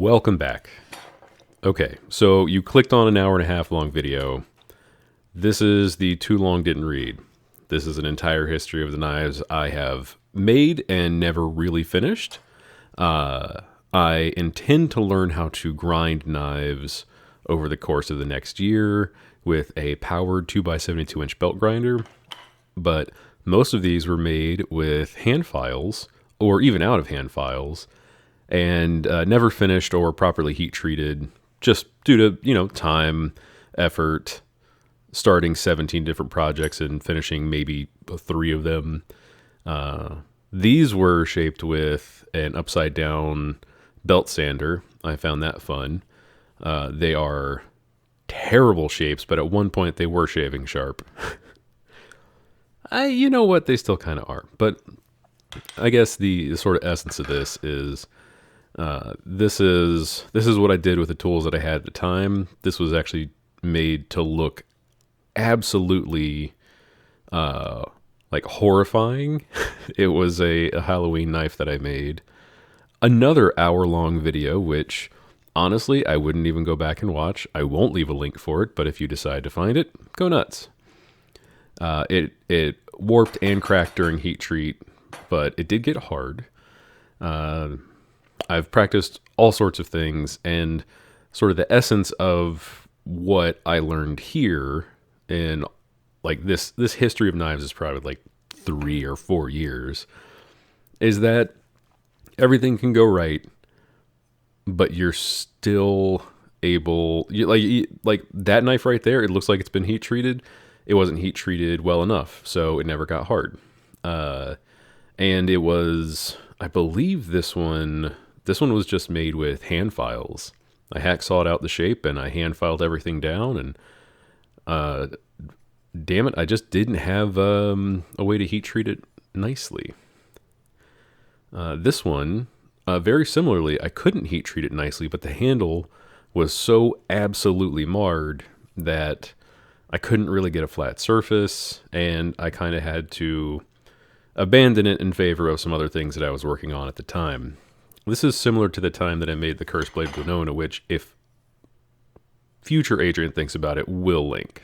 Welcome back. Okay, so you clicked on an hour and a half long video. This is the Too Long Didn't Read. This is an entire history of the knives I have made and never really finished. I intend to learn how to grind knives over the course of the next year with a powered 2x72-inch belt grinder, but most of these were made with hand files, or even out of hand files, and never finished or properly heat treated, just due to, time, effort, starting 17 different projects and finishing maybe 3 of them. These were shaped with an upside down belt sander. I found that fun. They are terrible shapes, but at one point they were shaving sharp. You know what? They still kind of are. But I guess the sort of essence of this is this is what I did with the tools that I had at the time. This was actually made to look absolutely like horrifying. It was a Halloween knife that I made. Another hour-long video, which honestly I wouldn't even go back and watch. I won't leave a link for it, but if you decide to find it, go nuts. It warped and cracked during heat treat, but it did get hard. I've practiced all sorts of things, and sort of the essence of what I learned here in like this history of knives is probably like 3 or 4 years, is that everything can go right, but you're still able, like that knife right there, it looks like it's been heat treated. It wasn't heat treated well enough, so it never got hard. And it was, I believe this one was just made with hand files. I hacksawed out the shape and I hand filed everything down, and damn it, I just didn't have a way to heat treat it nicely. This one, very similarly, I couldn't heat treat it nicely, but the handle was so absolutely marred that I couldn't really get a flat surface, and I kind of had to abandon it in favor of some other things that I was working on at the time. This is similar to the time that I made the Cursed Blade of Winona, which, if future Adrian thinks about it, will link.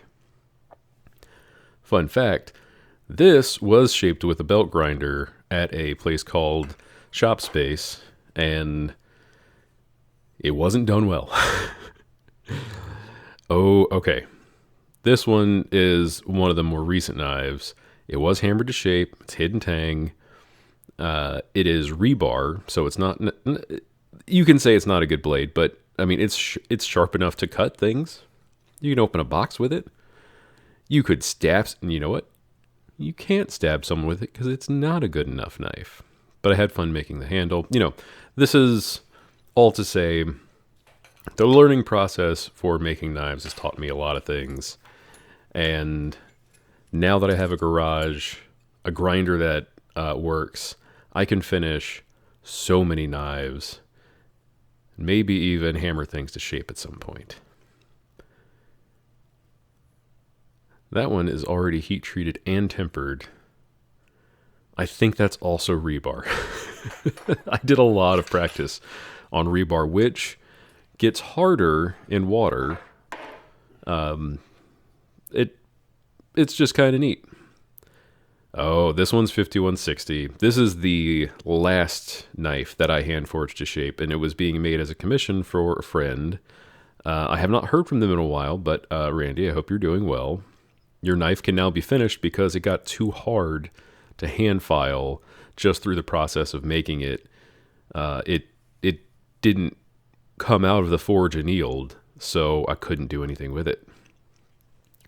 Fun fact, this was shaped with a belt grinder at a place called Shop Space, and it wasn't done well. Oh, okay. This one is one of the more recent knives. It was hammered to shape. It's hidden Tang. It is rebar, so it's not. You can say it's not a good blade, but I mean it's sharp enough to cut things. You can open a box with it. You could stab, and you know what? You can't stab someone with it because it's not a good enough knife. But I had fun making the handle. This is all to say, the learning process for making knives has taught me a lot of things. And now that I have a garage, a grinder that works, I can finish so many knives, maybe even hammer things to shape at some point. That one is already heat treated and tempered. I think that's also rebar. I did a lot of practice on rebar, which gets harder in water. It's just kind of neat. Oh, this one's 5160. This is the last knife that I hand forged to shape, and it was being made as a commission for a friend. I have not heard from them in a while, but Randy, I hope you're doing well. Your knife can now be finished because it got too hard to hand file just through the process of making it. It didn't come out of the forge annealed, so I couldn't do anything with it.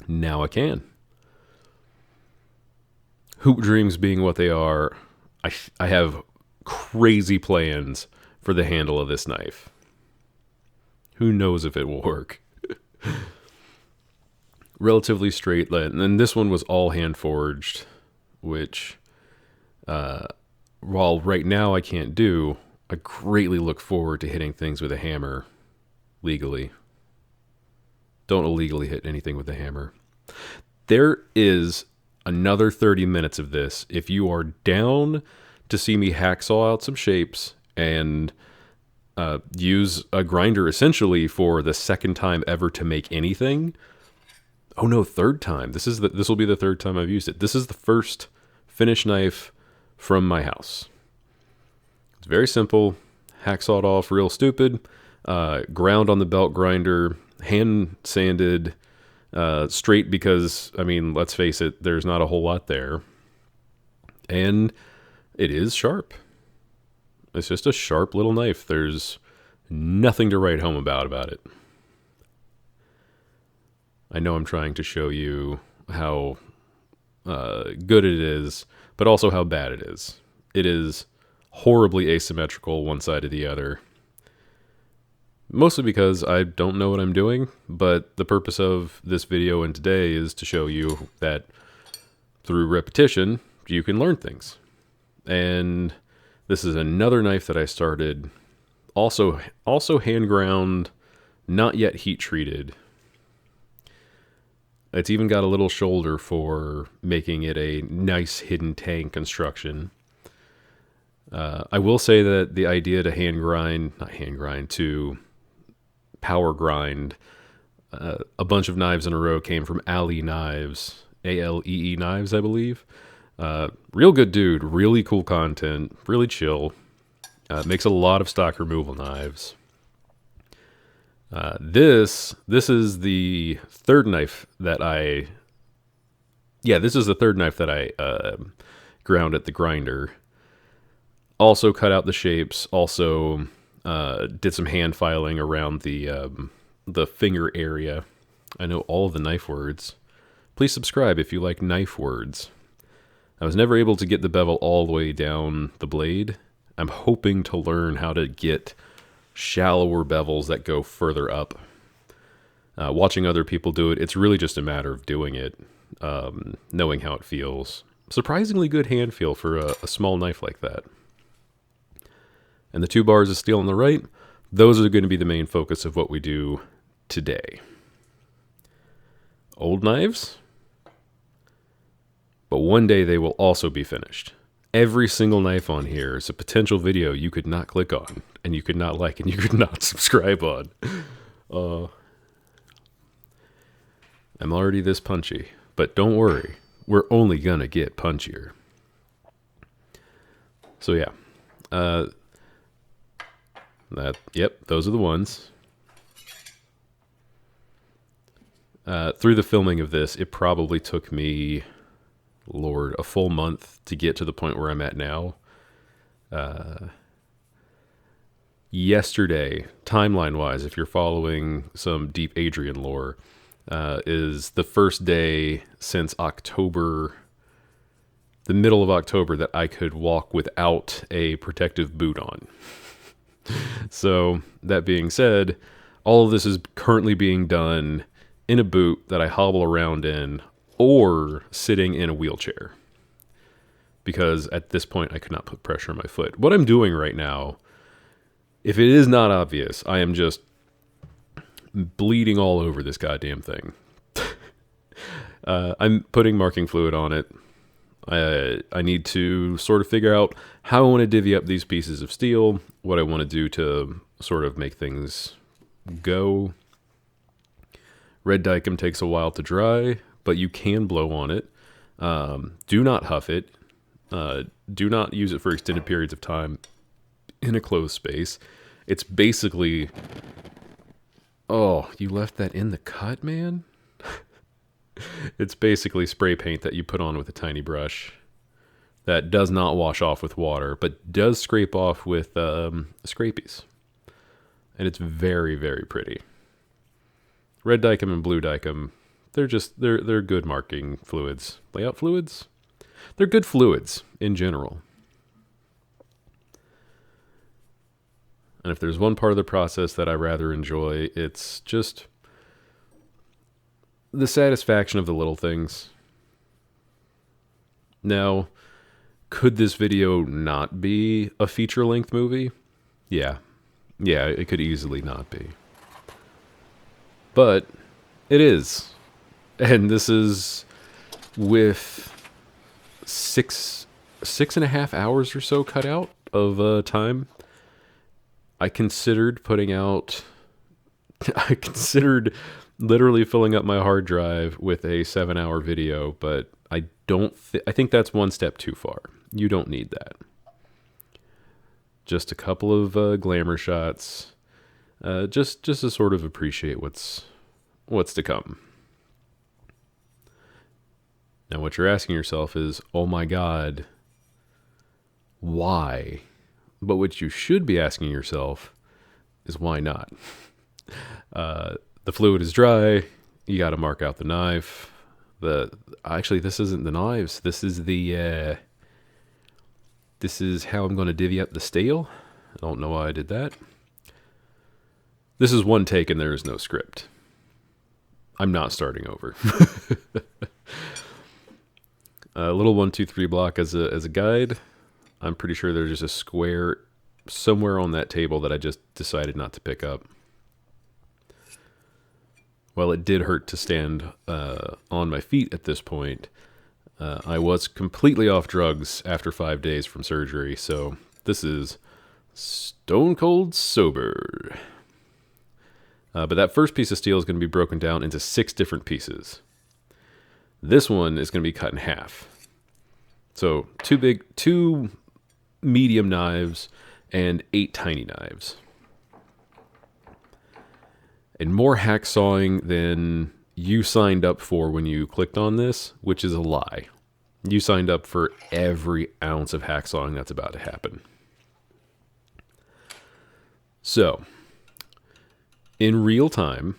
Now I can. Hoop dreams being what they are, I have crazy plans for the handle of this knife. Who knows if it will work. Relatively straight lead, and this one was all hand forged, which, while right now I can't do, I greatly look forward to hitting things with a hammer legally. Don't illegally hit anything with a hammer. There is another 30 minutes of this if you are down to see me hacksaw out some shapes and use a grinder essentially for the second time ever to make anything. Oh no, third time. This will be the third time I've used it. This is the first finish knife from my house. It's very simple. Hacksawed off real stupid. Ground on the belt grinder. Hand sanded straight because, I mean, let's face it, there's not a whole lot there. And it is sharp. It's just a sharp little knife. There's nothing to write home about it. I know I'm trying to show you how good it is, but also how bad it is. It is horribly asymmetrical one side to the other. Mostly because I don't know what I'm doing, but the purpose of this video and today is to show you that through repetition, you can learn things. And this is another knife that I started, also hand ground, not yet heat treated. It's even got a little shoulder for making it a nice hidden tang construction. I will say that the idea to power grind a bunch of knives in a row came from Ali Knives, A-L-E-E Knives, I believe. Real good dude, really cool content, really chill. Makes a lot of stock removal knives. This is the third knife that I ground at the grinder. Also cut out the shapes. Also did some hand filing around the finger area. I know all of the knife words. Please subscribe if you like knife words. I was never able to get the bevel all the way down the blade. I'm hoping to learn how to get shallower bevels that go further up. Watching other people do it, it's really just a matter of doing it, knowing how it feels. Surprisingly good hand feel for a small knife like that. And the 2 bars of steel on the right, those are going to be the main focus of what we do today. Old knives, but one day they will also be finished. Every single knife on here is a potential video you could not click on, and you could not like, and you could not subscribe on. I'm already this punchy, but don't worry, we're only gonna get punchier. So yeah, those are the ones. Through the filming of this, it probably took me, Lord, a full month to get to the point where I'm at now. Yesterday, timeline-wise, if you're following some deep Adrian lore, is the first day since October, the middle of October, that I could walk without a protective boot on. So, that being said, all of this is currently being done in a boot that I hobble around in, or sitting in a wheelchair, because at this point I could not put pressure on my foot. What I'm doing right now, if it is not obvious, I am just bleeding all over this goddamn thing. I'm putting marking fluid on it. I need to sort of figure out how I want to divvy up these pieces of steel, what I want to do to sort of make things go. Red Dicum takes a while to dry, but you can blow on it. Do not huff it. Do not use it for extended periods of time in a closed space. It's basically... Oh, you left that in the cut, man? It's basically spray paint that you put on with a tiny brush that does not wash off with water, but does scrape off with scrapies. And it's very, very pretty. Red Dicum and Blue Dicum, they're good marking fluids. Layout fluids? They're good fluids in general. And if there's one part of the process that I rather enjoy, it's just the satisfaction of the little things. Now, could this video not be a feature-length movie? Yeah, it could easily not be. But it is. And this is with six and a half hours or so cut out of time. I considered putting out... I considered literally filling up my hard drive with a 7-hour video, but I don't... I think that's one step too far. You don't need that. Just a couple of glamour shots, just to sort of appreciate what's to come. Now, what you're asking yourself is, oh my God, why? But what you should be asking yourself is, why not? The fluid is dry. You got to mark out the knife. Actually, this isn't the knives. This is the... This is how I'm going to divvy up the steel. I don't know why I did that. This is one take and there is no script. I'm not starting over. A little 1, 2, 3 block as a guide. I'm pretty sure there's just a square somewhere on that table that I just decided not to pick up. Well, it did hurt to stand on my feet at this point. I was completely off drugs after 5 days from surgery, so this is stone cold sober. But that first piece of steel is going to be broken down into 6 different pieces. This one is going to be cut in half. So 2 medium knives and 8 tiny knives. And more hacksawing than you signed up for when you clicked on this, which is a lie. You signed up for every ounce of hacksawing that's about to happen. So, in real time,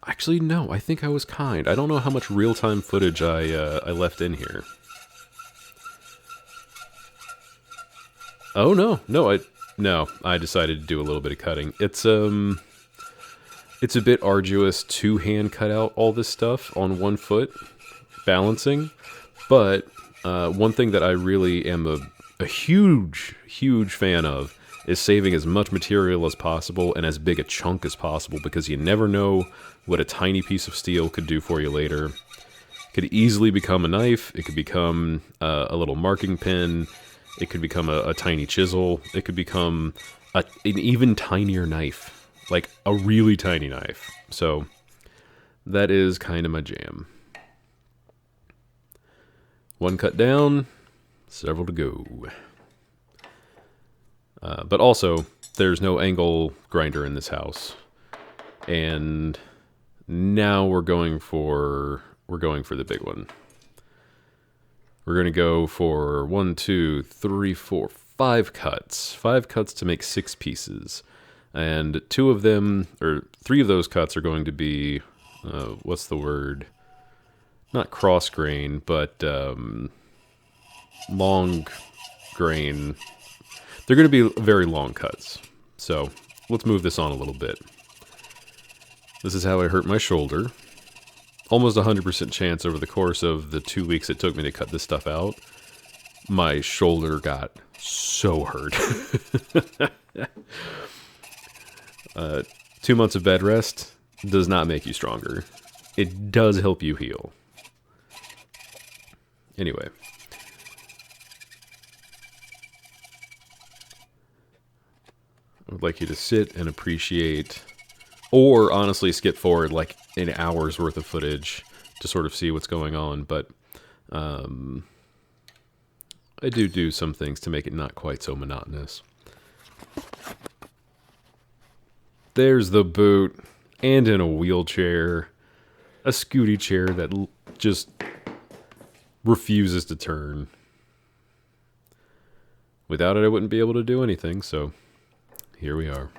actually no, I think I was kind. I don't know how much real-time footage I left in here. Oh no, I decided to do a little bit of cutting. It's a bit arduous to hand cut out all this stuff on one foot, balancing, but one thing that I really am a huge fan of is saving as much material as possible and as big a chunk as possible, because you never know what a tiny piece of steel could do for you later. It could easily become a knife, it could become a little marking pen, it could become a tiny chisel, it could become an even tinier knife. Like a really tiny knife. So that is kind of my jam. One cut down, several to go. But also, there's no angle grinder in this house. And now we're going for the big one. We're going to go for 1, 2, 3, 4, 5 cuts. 5 cuts to make 6 pieces. And 2 of them, or 3 of those cuts are going to be, what's the word? Not cross grain, but long grain. They're going to be very long cuts. So let's move this on a little bit. This is how I hurt my shoulder. Almost 100% chance over the course of the 2 weeks it took me to cut this stuff out, my shoulder got so hurt. 2 months of bed rest does not make you stronger. It does help you heal. Anyway. I would like you to sit and appreciate, or honestly skip forward like an hour's worth of footage to sort of see what's going on, but I do some things to make it not quite so monotonous. There's the boot, and in a wheelchair, a scooty chair that just refuses to turn. Without it, I wouldn't be able to do anything, so here we are.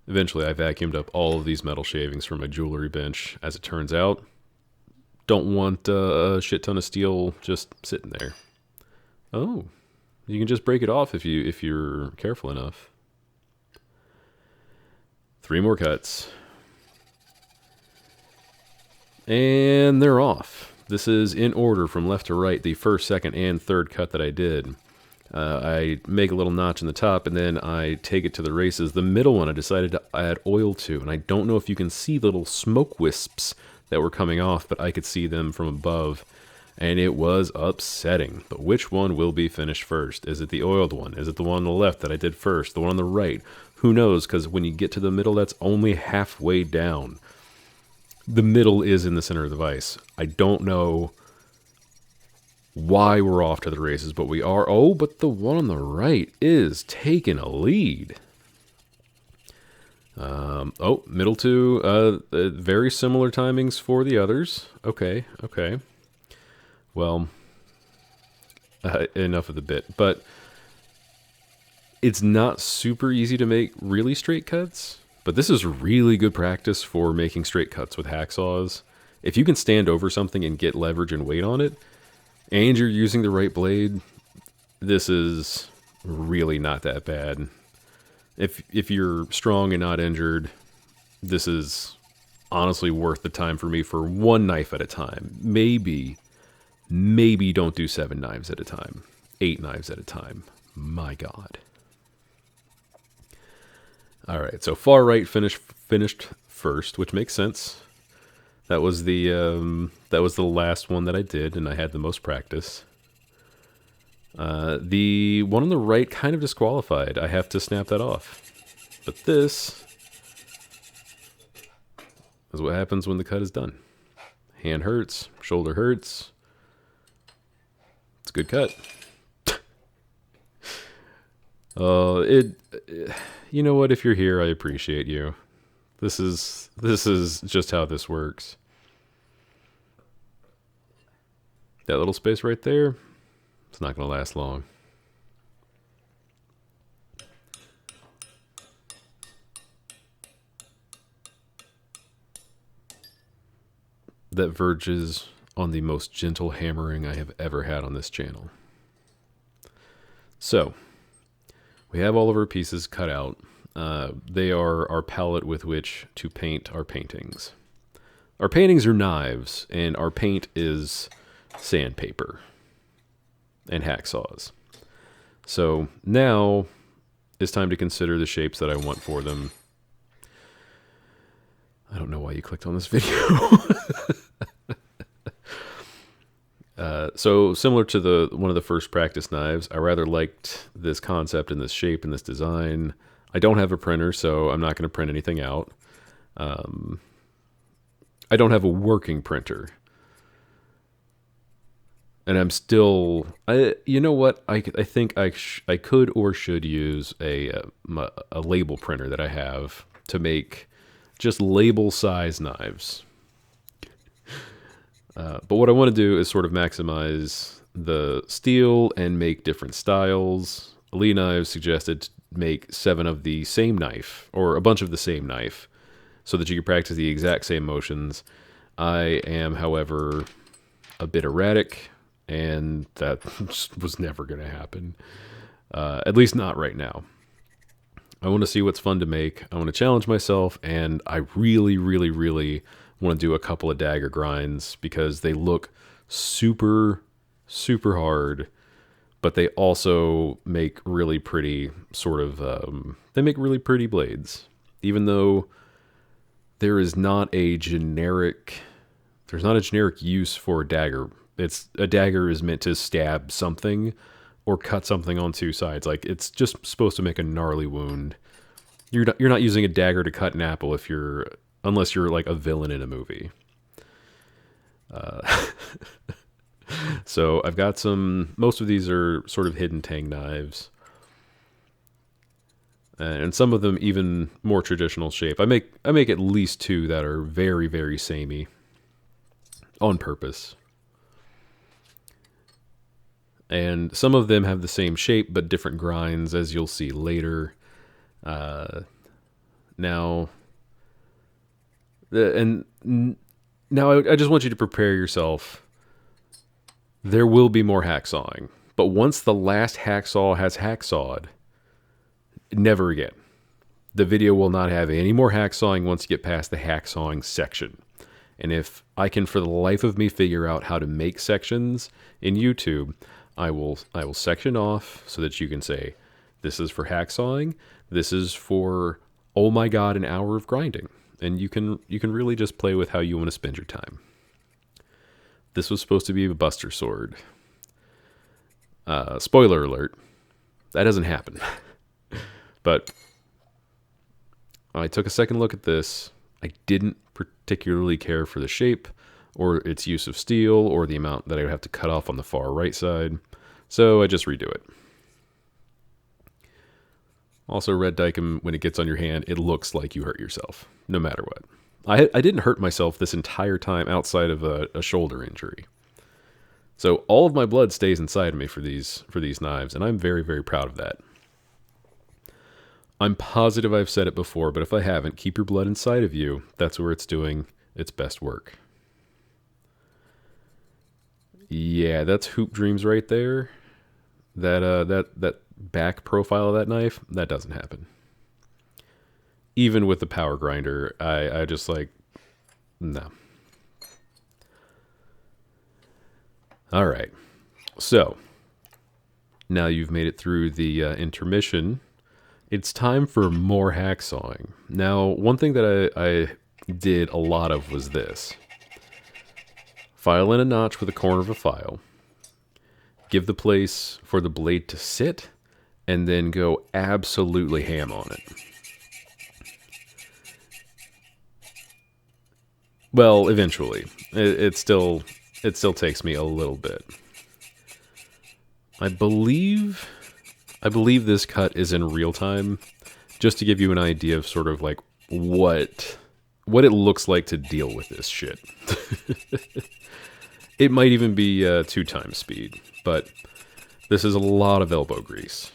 Eventually, I vacuumed up all of these metal shavings from my jewelry bench. As it turns out, don't want a shit ton of steel just sitting there. Oh, you can just break it off if you're careful enough. 3 more cuts. And they're off. This is in order from left to right, the first, second, and third cut that I did. I make a little notch in the top, and then I take it to the races. The middle one I decided to add oil to, and I don't know if you can see the little smoke wisps that were coming off, but I could see them from above. and it was upsetting. But which one will be finished first? Is it the oiled one? Is it the one on the left that I did first? The one on the right? Who knows? Because when you get to the middle, that's only halfway down. The middle is in the center of the vise. I don't know why we're off to the races, but we are. Oh, but the one on the right is taking a lead. Oh, middle two, very similar timings for the others. Okay. Well, enough of the bit. But it's not super easy to make really straight cuts, but this is really good practice for making straight cuts with hacksaws. If you can stand over something and get leverage and weight on it, and you're using the right blade, this is really not that bad. If you're strong and not injured, this is honestly worth the time for me for one knife at a time. Maybe don't do 7 knives at a time. 8 knives at a time. My God. All right, so far right finished first, which makes sense. That was the last one that I did, and I had the most practice. The one on the right kind of disqualified. I have to snap that off. But this is what happens when the cut is done. Hand hurts, shoulder hurts. It's a good cut. You know what? If you're here, I appreciate you. This is just how this works. That little space right there, it's not going to last long. That verges on the most gentle hammering I have ever had on this channel. So, we have all of our pieces cut out. They are our palette with which to paint our paintings. Our paintings are knives, and our paint is sandpaper and hacksaws. So now it's time to consider the shapes that I want for them. I don't know why you clicked on this video. So similar to one of the first practice knives, I rather liked this concept and this shape and this design. I don't have a printer, so I'm not going to print anything out. I don't have a working printer. And I'm still, you know what? I think I could or should use a label printer that I have to make just label size knives. But what I want to do is sort of maximize the steel and make different styles. Lee Knives suggested to make 7 of the same knife, or a bunch of the same knife, so that you can practice the exact same motions. I am, however, a bit erratic, and that just was never going to happen. At least not right now. I want to see what's fun to make. I want to challenge myself, and I really, really, really want to do a couple of dagger grinds because they look super, super hard, but they also make really pretty they make really pretty blades. Even though there's not a generic use for a dagger. A dagger is meant to stab something or cut something on 2 sides. Like, it's just supposed to make a gnarly wound. You're not using a dagger to cut an apple unless you're like a villain in a movie. So I've got most of these are sort of hidden Tang knives. And some of them even more traditional shape. I make at least 2 that are very, very samey on purpose. And some of them have the same shape but different grinds, as you'll see later. Now I just want you to prepare yourself. There will be more hacksawing, but once the last hacksaw has hacksawed, never again. The video will not have any more hacksawing once you get past the hacksawing section. And if I can, for the life of me, figure out how to make sections in YouTube, I will section off so that you can say, this is for hacksawing, this is for, oh my God, an hour of grinding. And you can really just play with how you want to spend your time. This was supposed to be a buster sword. Spoiler alert, that doesn't happen. But I took a second look at this. I didn't particularly care for the shape or its use of steel or the amount that I would have to cut off on the far right side. So I just redo it. Also, red Dicam, when it gets on your hand, it looks like you hurt yourself, no matter what. I didn't hurt myself this entire time outside of a shoulder injury. So all of my blood stays inside of me for these knives, and I'm very, very proud of that. I'm positive I've said it before, but if I haven't, keep your blood inside of you. That's where it's doing its best work. Yeah, that's Hoop Dreams right there. That back profile of that knife, that doesn't happen. Even with the power grinder, I just like, no. All right. So, now you've made it through the intermission. It's time for more hacksawing. Now, one thing that I did a lot of was this. File in a notch with a corner of a file. Give the place for the blade to sit, and then go absolutely ham on it. Well, eventually. It still takes me a little bit. I believe this cut is in real time, just to give you an idea of sort of like what it looks like to deal with this shit. It might even be 2 times speed, but this is a lot of elbow grease.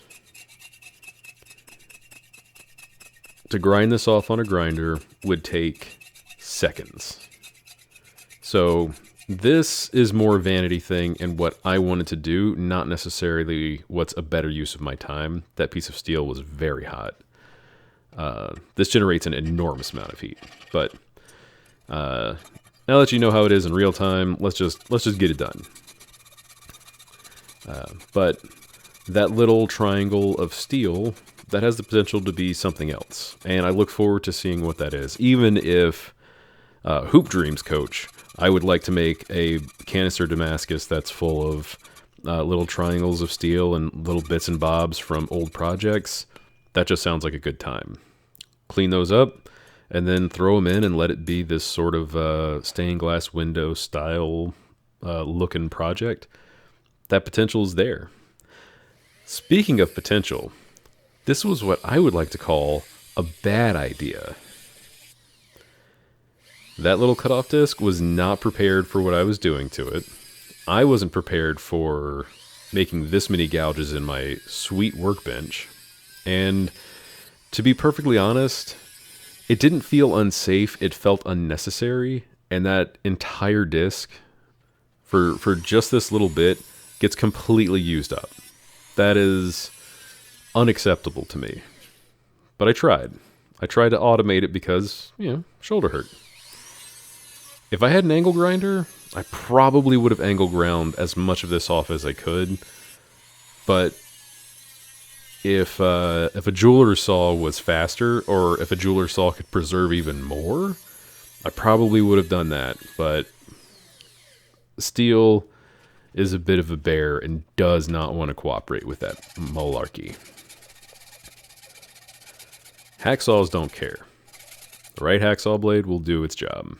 To grind this off on a grinder would take seconds. So this is more a vanity thing and what I wanted to do, not necessarily what's a better use of my time. That piece of steel was very hot. This generates an enormous amount of heat. But now that you know how it is in real time, let's just get it done. But that little triangle of steel, that has the potential to be something else. And I look forward to seeing what that is. Even if Hoop Dreams coach, I would like to make a canister Damascus that's full of little triangles of steel and little bits and bobs from old projects. That just sounds like a good time. Clean those up, and then throw them in and let it be this sort of stained glass window style looking project. That potential is there. Speaking of potential, this was what I would like to call a bad idea. That little cutoff disc was not prepared for what I was doing to it. I wasn't prepared for making this many gouges in my sweet workbench. And to be perfectly honest, it didn't feel unsafe, it felt unnecessary. And that entire disc, for just this little bit, gets completely used up. That is unacceptable to me. But I tried. I tried to automate it because, shoulder hurt. If I had an angle grinder, I probably would have angle ground as much of this off as I could. But if a jeweler saw was faster, or if a jeweler saw could preserve even more, I probably would have done that. But steel is a bit of a bear and does not want to cooperate with that malarkey. Hacksaws don't care. The right hacksaw blade will do its job.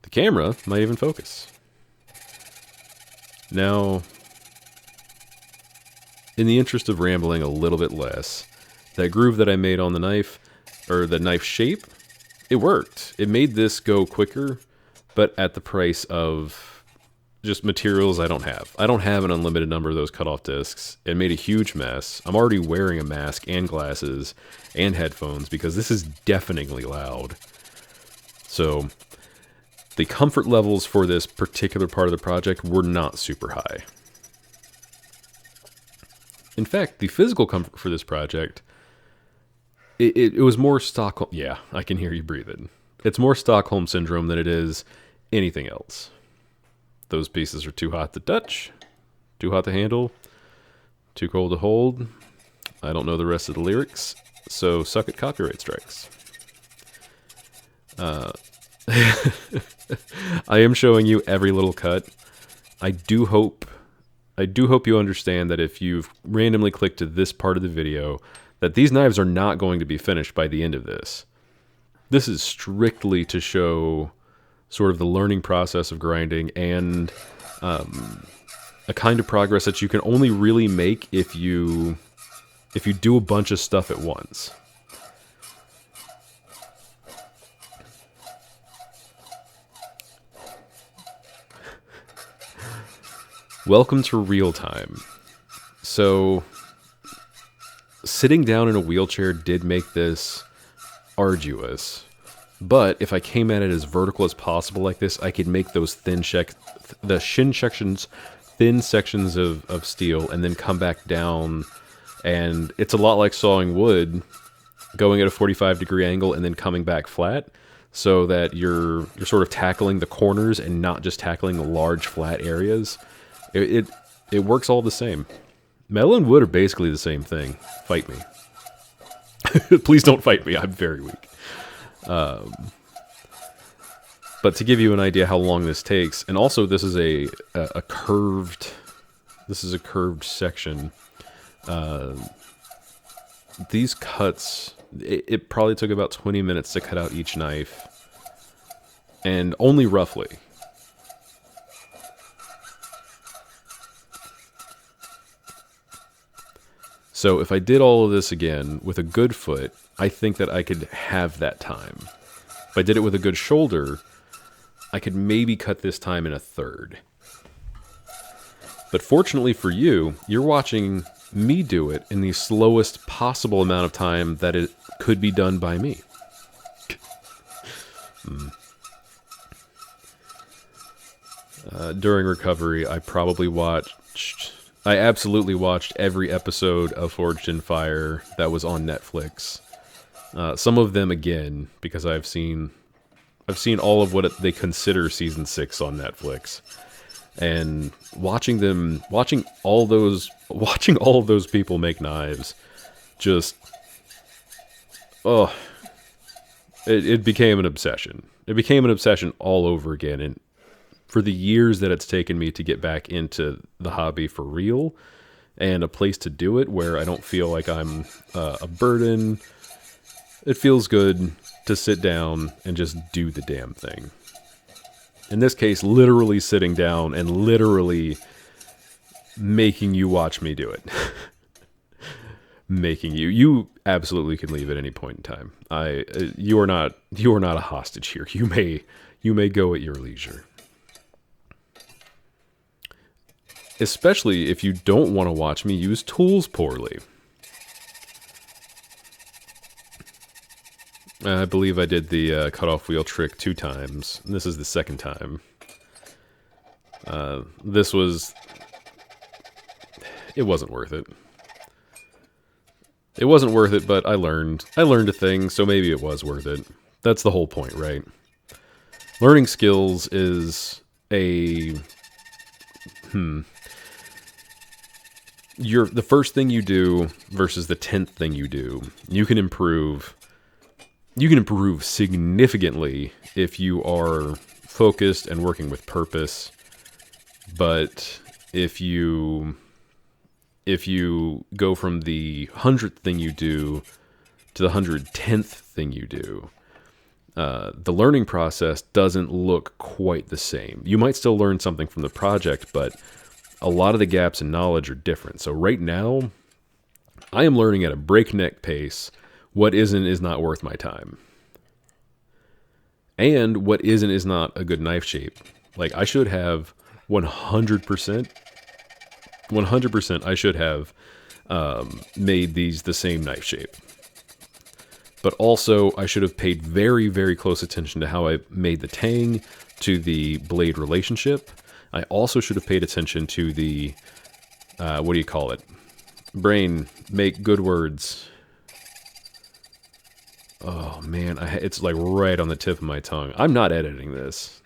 The camera might even focus. Now, in the interest of rambling a little bit less, that groove that I made on the knife, or the knife shape, it worked. It made this go quicker, but at the price of just materials I don't have. I don't have an unlimited number of those cutoff discs. It made a huge mess. I'm already wearing a mask and glasses and headphones because this is deafeningly loud. So the comfort levels for this particular part of the project were not super high. In fact, the physical comfort for this project, it was more Stockholm... Yeah, I can hear you breathing. It's more Stockholm Syndrome than it is anything else. Those pieces are too hot to touch, too hot to handle, too cold to hold. I don't know the rest of the lyrics, so suck it, copyright strikes. I am showing you every little cut. I do hope you understand that if you've randomly clicked to this part of the video, that these knives are not going to be finished by the end of this. This is strictly to show sort of the learning process of grinding and a kind of progress that you can only really make if you do a bunch of stuff at once. Welcome to real time. So, sitting down in a wheelchair did make this arduous, but if I came at it as vertical as possible like this, I could make those thin sections of steel and then come back down, and it's a lot like sawing wood, going at a 45-degree angle and then coming back flat, so that you're sort of tackling the corners and not just tackling the large flat areas. It works all the same. Metal and wood are basically the same thing. Fight me. Please don't fight me. I'm very weak. But to give you an idea how long this takes, and also this is a curved section. These cuts, it probably took about 20 minutes to cut out each knife, and only roughly. So if I did all of this again with a good foot, I think that I could have that time. If I did it with a good shoulder, I could maybe cut this time in a third. But fortunately for you, you're watching me do it in the slowest possible amount of time that it could be done by me. During recovery, I absolutely watched every episode of Forged in Fire that was on Netflix. Some of them again, because I've seen all of what they consider season 6 on Netflix, and watching all of those people make knives, just it became an obsession. It became an obsession all over again, and for the years that it's taken me to get back into the hobby for real, and a place to do it where I don't feel like I'm a burden, it feels good to sit down and just do the damn thing. In this case, literally sitting down and literally making you watch me do it. Making you absolutely can leave at any point in time. You are not a hostage here. You may go at your leisure. Especially if you don't want to watch me use tools poorly. I believe I did the cut-off wheel trick 2 times. This is the second time. It wasn't worth it. It wasn't worth it, but I learned a thing, so maybe it was worth it. That's the whole point, right? Learning skills is the first thing you do versus the 10th thing you do. You can improve significantly if you are focused and working with purpose. But if you go from the 100th thing you do to the 110th thing you do, the learning process doesn't look quite the same. You might still learn something from the project, but a lot of the gaps in knowledge are different. So right now, I am learning at a breakneck pace what is not worth my time. And what is not a good knife shape. Like, I should have 100% I should have made these the same knife shape. But also, I should have paid very, very close attention to how I made the tang to the blade relationship. I also should have paid attention to the, what do you call it? Brain, make good words. Oh man, it's like right on the tip of my tongue. I'm not editing this.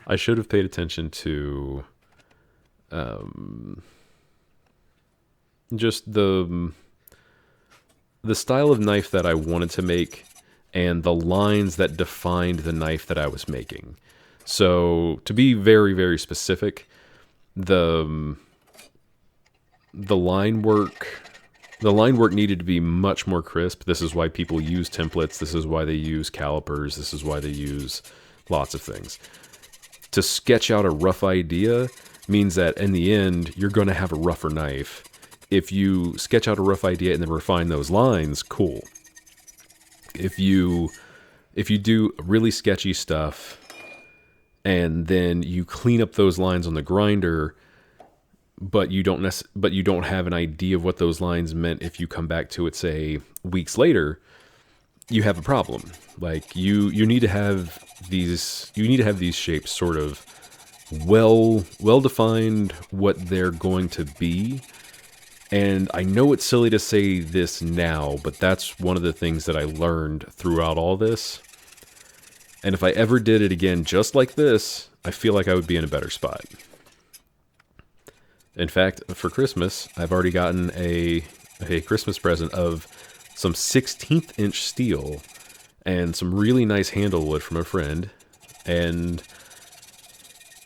I should have paid attention to just the style of knife that I wanted to make and the lines that defined the knife that I was making. So to be very, very specific, the line work needed to be much more crisp. This is why people use templates. This is why they use calipers. This is why they use lots of things. To sketch out a rough idea means that in the end, you're going to have a rougher knife. If you sketch out a rough idea and then refine those lines, cool. If you do really sketchy stuff and then you clean up those lines on the grinder, but you don't have an idea of what those lines meant if you come back to it, say, weeks later, you have a problem. Like you need to have these shapes sort of well defined, what they're going to be. And I know it's silly to say this now, but that's one of the things that I learned throughout all this. And if I ever did it again just like this, I feel like I would be in a better spot. In fact, for Christmas, I've already gotten a Christmas present of some 16th inch steel and some really nice handle wood from a friend. And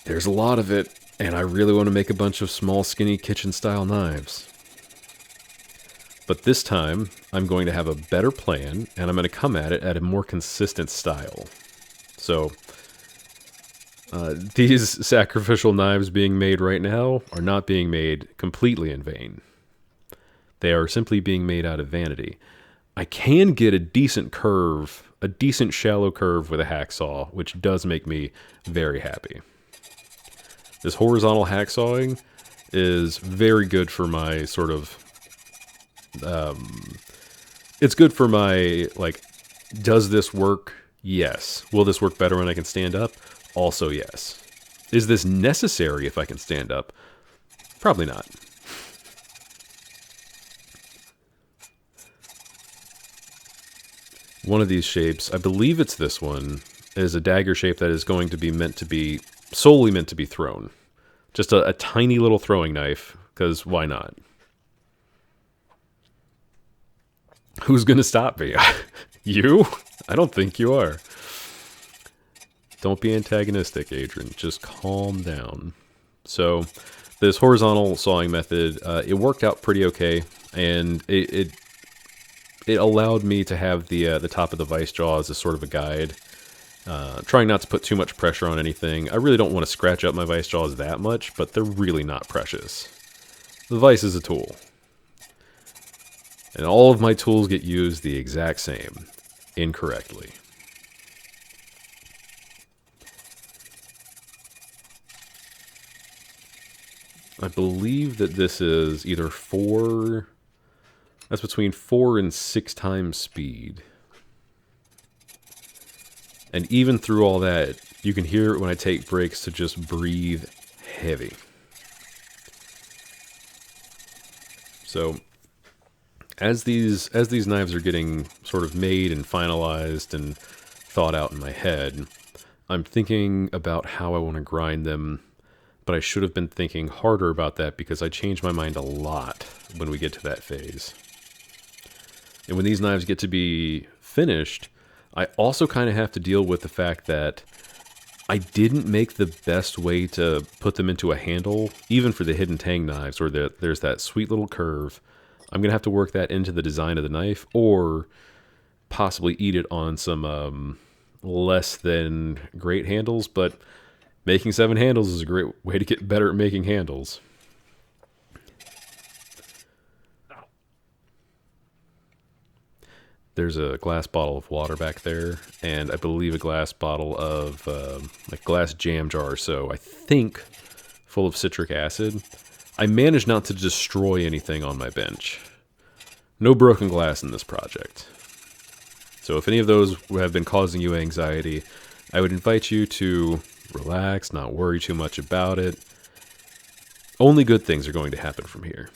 there's a lot of it, and I really want to make a bunch of small, skinny kitchen-style knives. But this time, I'm going to have a better plan, and I'm going to come at it at a more consistent style. So, these sacrificial knives being made right now are not being made completely in vain. They are simply being made out of vanity. I can get a decent curve, a decent shallow curve with a hacksaw, which does make me very happy. This horizontal hacksawing is very good for my sort of... it's good for my, like, does this work? Yes. Will this work better when I can stand up? Also yes. Is this necessary if I can stand up? Probably not. One of these shapes, I believe it's this one, is a dagger shape that is going to be solely meant to be thrown. Just a tiny little throwing knife, because why not? Who's going to stop me? You? I don't think you are. Don't be antagonistic, Adrian. Just calm down. So, this horizontal sawing method, it worked out pretty okay, and it allowed me to have the top of the vice jaw as a sort of a guide. Trying not to put too much pressure on anything. I really don't want to scratch up my vice jaws that much, but they're really not precious. The vice is a tool. And all of my tools get used the exact same, incorrectly. I believe that this is either that's between 4 and 6 times speed. And even through all that, you can hear it when I take breaks to just breathe heavy. So, as these knives are getting sort of made and finalized and thought out in my head, I'm thinking about how I want to grind them, but I should have been thinking harder about that because I change my mind a lot when we get to that phase. And when these knives get to be finished, I also kind of have to deal with the fact that I didn't make the best way to put them into a handle, even for the hidden Tang knives, where there's that sweet little curve. I'm going to have to work that into the design of the knife, or possibly eat it on some less than great handles, but making 7 handles is a great way to get better at making handles. There's a glass bottle of water back there, and I believe a glass bottle of, like glass jam jar or so, I think full of citric acid. I managed not to destroy anything on my bench. No broken glass in this project. So if any of those have been causing you anxiety, I would invite you to relax, not worry too much about it. Only good things are going to happen from here.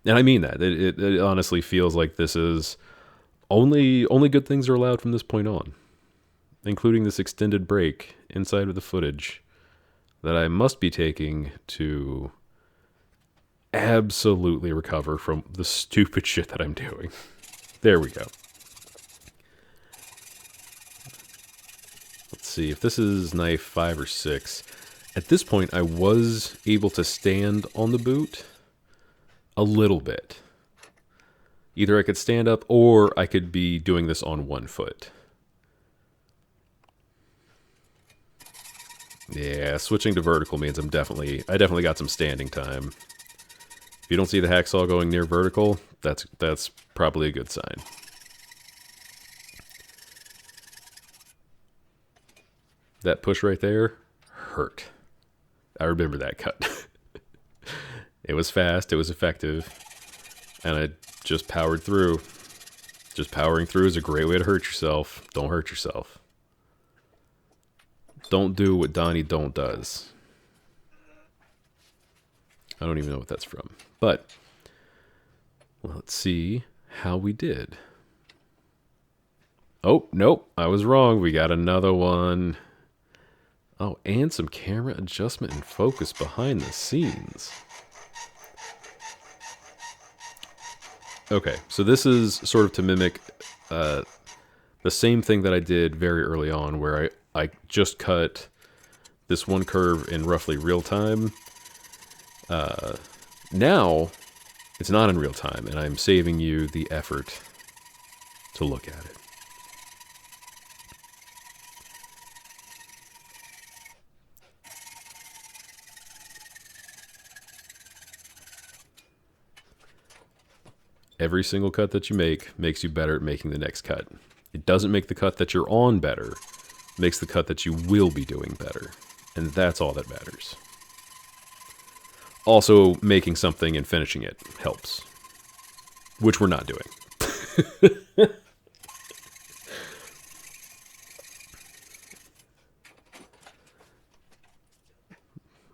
And I mean that. It honestly feels like this is... Only good things are allowed from this point on, including this extended break inside of the footage that I must be taking to absolutely recover from the stupid shit that I'm doing. There we go. see, if this is knife 5 or 6, at this point I was able to stand on the boot a little bit. Either I could stand up or I could be doing this on one foot. Yeah, switching to vertical means I definitely got some standing time. If you don't see the hacksaw going near vertical, that's probably a good sign. That push right there hurt. I remember that cut. It was fast, it was effective, and I just powered through. Just powering through is a great way to hurt yourself. Don't hurt yourself. Don't do what Donnie Don't does. I don't even know what that's from. But let's see how we did. Oh, nope, I was wrong. We got another one. Oh, and some camera adjustment and focus behind the scenes. Okay, so this is sort of to mimic the same thing that I did very early on, where I just cut this one curve in roughly real time. Now, it's not in real time, and I'm saving you the effort to look at it. Every single cut that you make makes you better at making the next cut. It doesn't make the cut that you're on better. It makes the cut that you will be doing better. And that's all that matters. Also, making something and finishing it helps. Which we're not doing.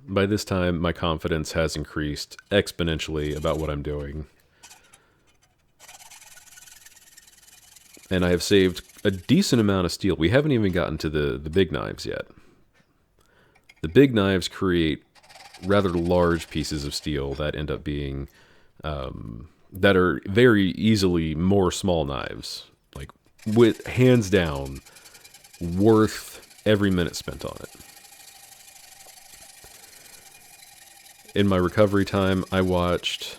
By this time, my confidence has increased exponentially about what I'm doing. And I have saved a decent amount of steel. We haven't even gotten to the big knives yet. The big knives create rather large pieces of steel that end up being, that are very easily more small knives. Like, with hands down, worth every minute spent on it. In my recovery time, I watched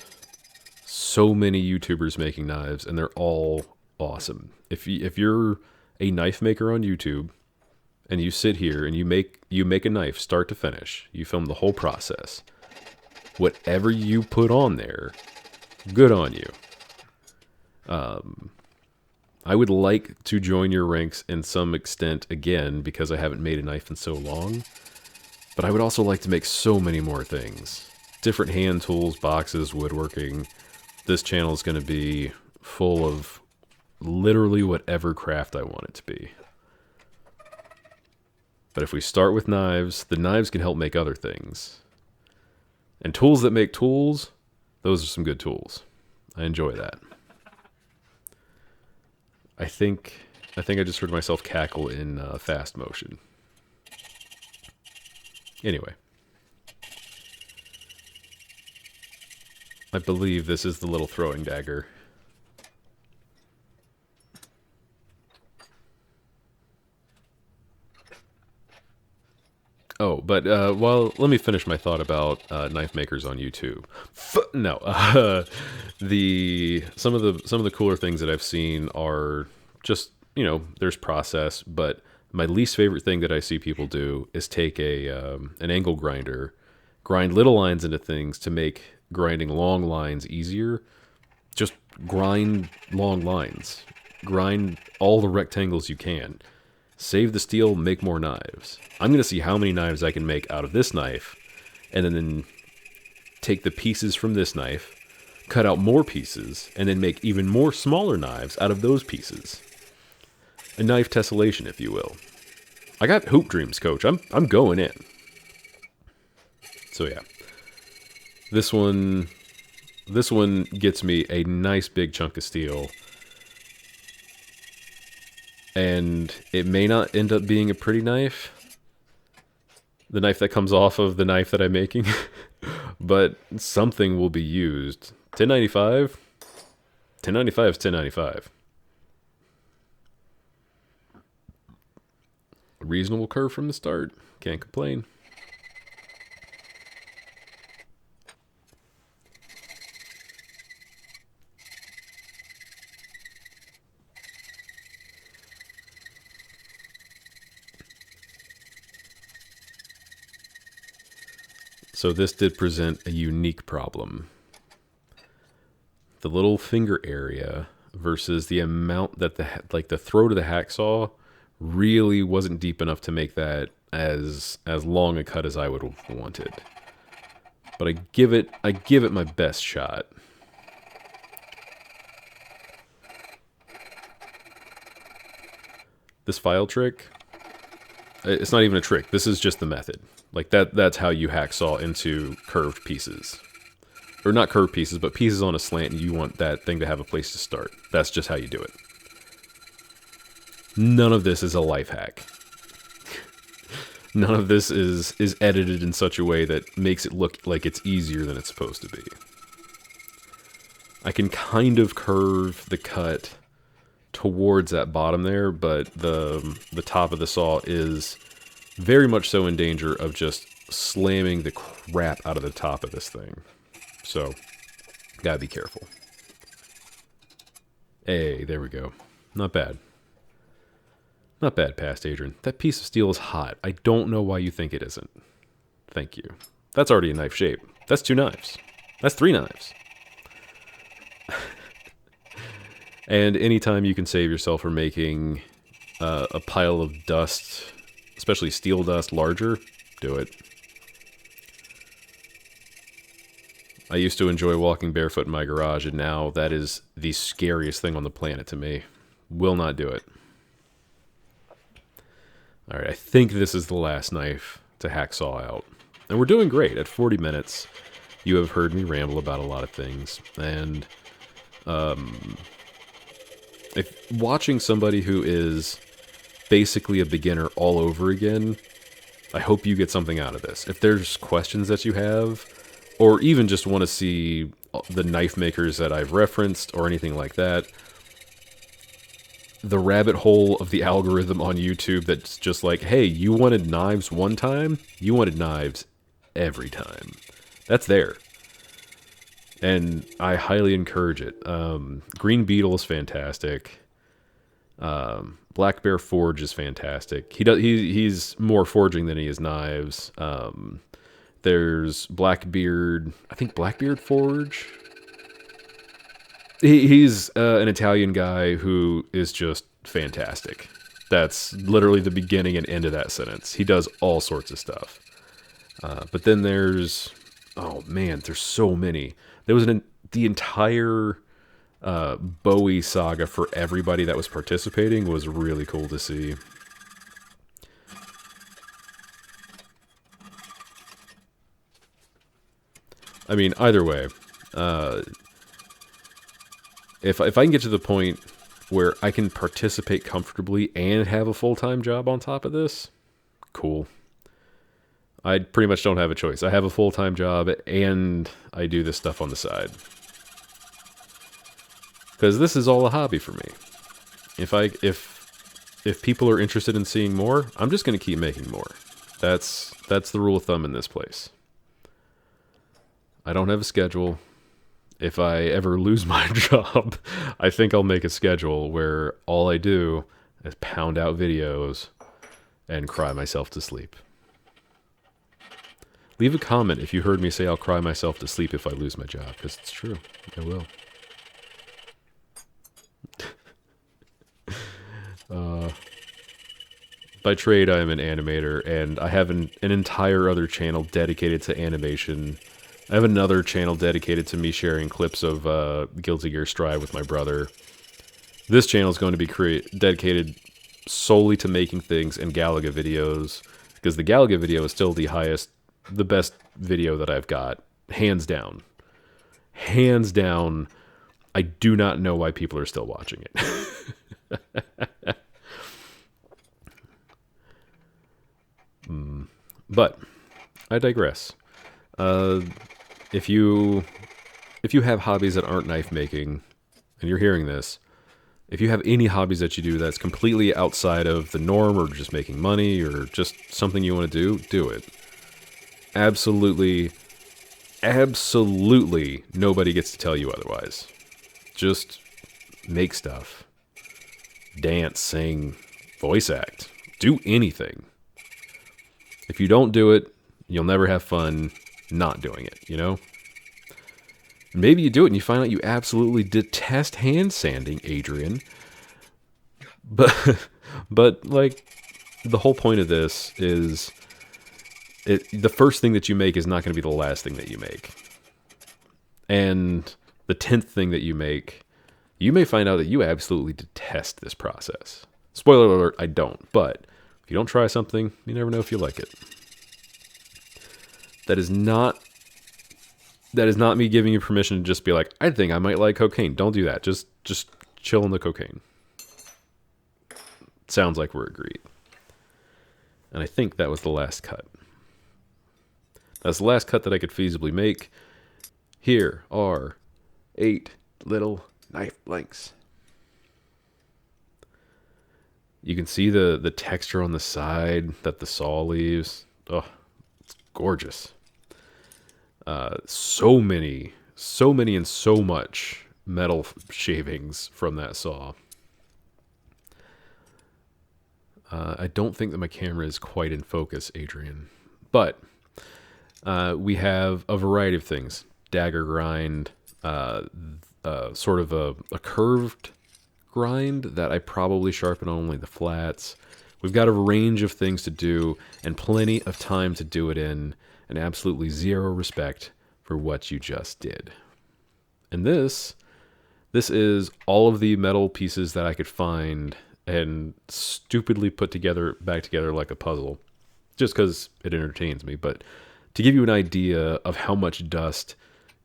so many YouTubers making knives, and they're all awesome. If you're a knife maker on YouTube and you sit here and you make a knife start to finish, you film the whole process, whatever you put on there, good on you. I would like to join your ranks in some extent again, because I haven't made a knife in so long, but I would also like to make so many more things. Different hand tools, boxes, woodworking. This channel is going to be full of literally whatever craft I want it to be. But if we start with knives, the knives can help make other things. And tools that make tools, those are some good tools. I enjoy that. I think I just heard myself cackle in fast motion. Anyway. I believe this is the little throwing dagger. Oh, but let me finish my thought about knife makers on YouTube. No, some of the cooler things that I've seen are just, there's process. But my least favorite thing that I see people do is take an angle grinder, grind little lines into things to make grinding long lines easier. Just grind long lines. Grind all the rectangles you can. Save the steel, make more knives. I'm going to see how many knives I can make out of this knife, and then take the pieces from this knife, cut out more pieces, and then make even more smaller knives out of those pieces. A knife tessellation, if you will. I got hoop dreams, coach. I'm going in. So yeah. This one gets me a nice big chunk of steel. And it may not end up being a pretty knife. The knife that comes off of the knife that I'm making. But something will be used. 1095? 1095 is 1095. A reasonable curve from the start. Can't complain. So this did present a unique problem. The little finger area versus the amount that the throat of the hacksaw really wasn't deep enough to make that as long a cut as I would have wanted. But I give it my best shot. This file trick, it's not even a trick. This is just the method. Like that's how you hacksaw into curved pieces. Or not curved pieces, but pieces on a slant, and you want that thing to have a place to start. That's just how you do it. None of this is a life hack. None of this is edited in such a way that makes it look like it's easier than it's supposed to be. I can kind of curve the cut towards that bottom there, but the top of the saw is very much so in danger of just slamming the crap out of the top of this thing. So, gotta be careful. Hey, there we go. Not bad. Not bad, past Adrian. That piece of steel is hot. I don't know why you think it isn't. Thank you. That's already a knife shape. That's 2 knives. That's 3 knives. And anytime you can save yourself from making a pile of dust, especially steel dust, larger, do it. I used to enjoy walking barefoot in my garage, and now that is the scariest thing on the planet to me. Will not do it. Alright, I think this is the last knife to hacksaw out. And we're doing great. At 40 minutes, you have heard me ramble about a lot of things. And if watching somebody who is basically a beginner all over again, I hope you get something out of this. If there's questions that you have, or even just want to see the knife makers that I've referenced or anything like that, the rabbit hole of the algorithm on YouTube that's just like, hey, you wanted knives one time, you wanted knives every time. That's there. And I highly encourage it. Green Beetle is fantastic. Black Bear Forge is fantastic. He's more forging than he is knives. There's Blackbeard. I think Blackbeard Forge. He's an Italian guy who is just fantastic. That's literally the beginning and end of that sentence. He does all sorts of stuff. But then there's... Oh, man, there's so many. There was the entire Bowie saga for everybody that was participating was really cool to see. I mean, either way, if I can get to the point where I can participate comfortably and have a full-time job on top of this, cool. I pretty much don't have a choice. I have a full-time job and I do this stuff on the side. Because this is all a hobby for me. If people are interested in seeing more, I'm just going to keep making more. That's the rule of thumb in this place. I don't have a schedule. If I ever lose my job, I think I'll make a schedule where all I do is pound out videos and cry myself to sleep. Leave a comment if you heard me say I'll cry myself to sleep if I lose my job, because it's true. I will. By trade, I am an animator, and I have an entire other channel dedicated to animation. I have another channel dedicated to me sharing clips of Guilty Gear Strive with my brother. This channel is going to be dedicated solely to making things and Galaga videos, because the Galaga video is still the best video that I've got, hands down. Hands down, I do not know why people are still watching it. But I digress. If you have hobbies that aren't knife making, and you're hearing this, If you have any hobbies that you do that's completely outside of the norm or just making money or just something you want to do it. Absolutely, absolutely nobody gets to tell you otherwise. Just make stuff. Dance, sing, voice act. Do anything. If you don't do it, you'll never have fun not doing it, you know? Maybe you do it and you find out you absolutely detest hand sanding, Adrian. But like, the whole point of this is the first thing that you make is not going to be the last thing that you make. And the 10th thing that you make, you may find out that you absolutely detest this process. Spoiler alert, I don't. But if you don't try something, you never know if you like it. That is not me giving you permission to just be like, I think I might like cocaine. Don't do that. Just chill on the cocaine. Sounds like we're agreed. And I think that was the last cut. That's the last cut that I could feasibly make. Here are 8 little knife blanks. You can see the texture on the side that the saw leaves. Oh, it's gorgeous. So many and so much metal shavings from that saw. I don't think that my camera is quite in focus, Adrian. But we have a variety of things. Dagger grind, sort of a curved grind that I probably sharpen on only the flats. We've got a range of things to do and plenty of time to do it in, and absolutely zero respect for what you just did. And this is all of the metal pieces that I could find and stupidly put back together like a puzzle, just because it entertains me. But to give you an idea of how much dust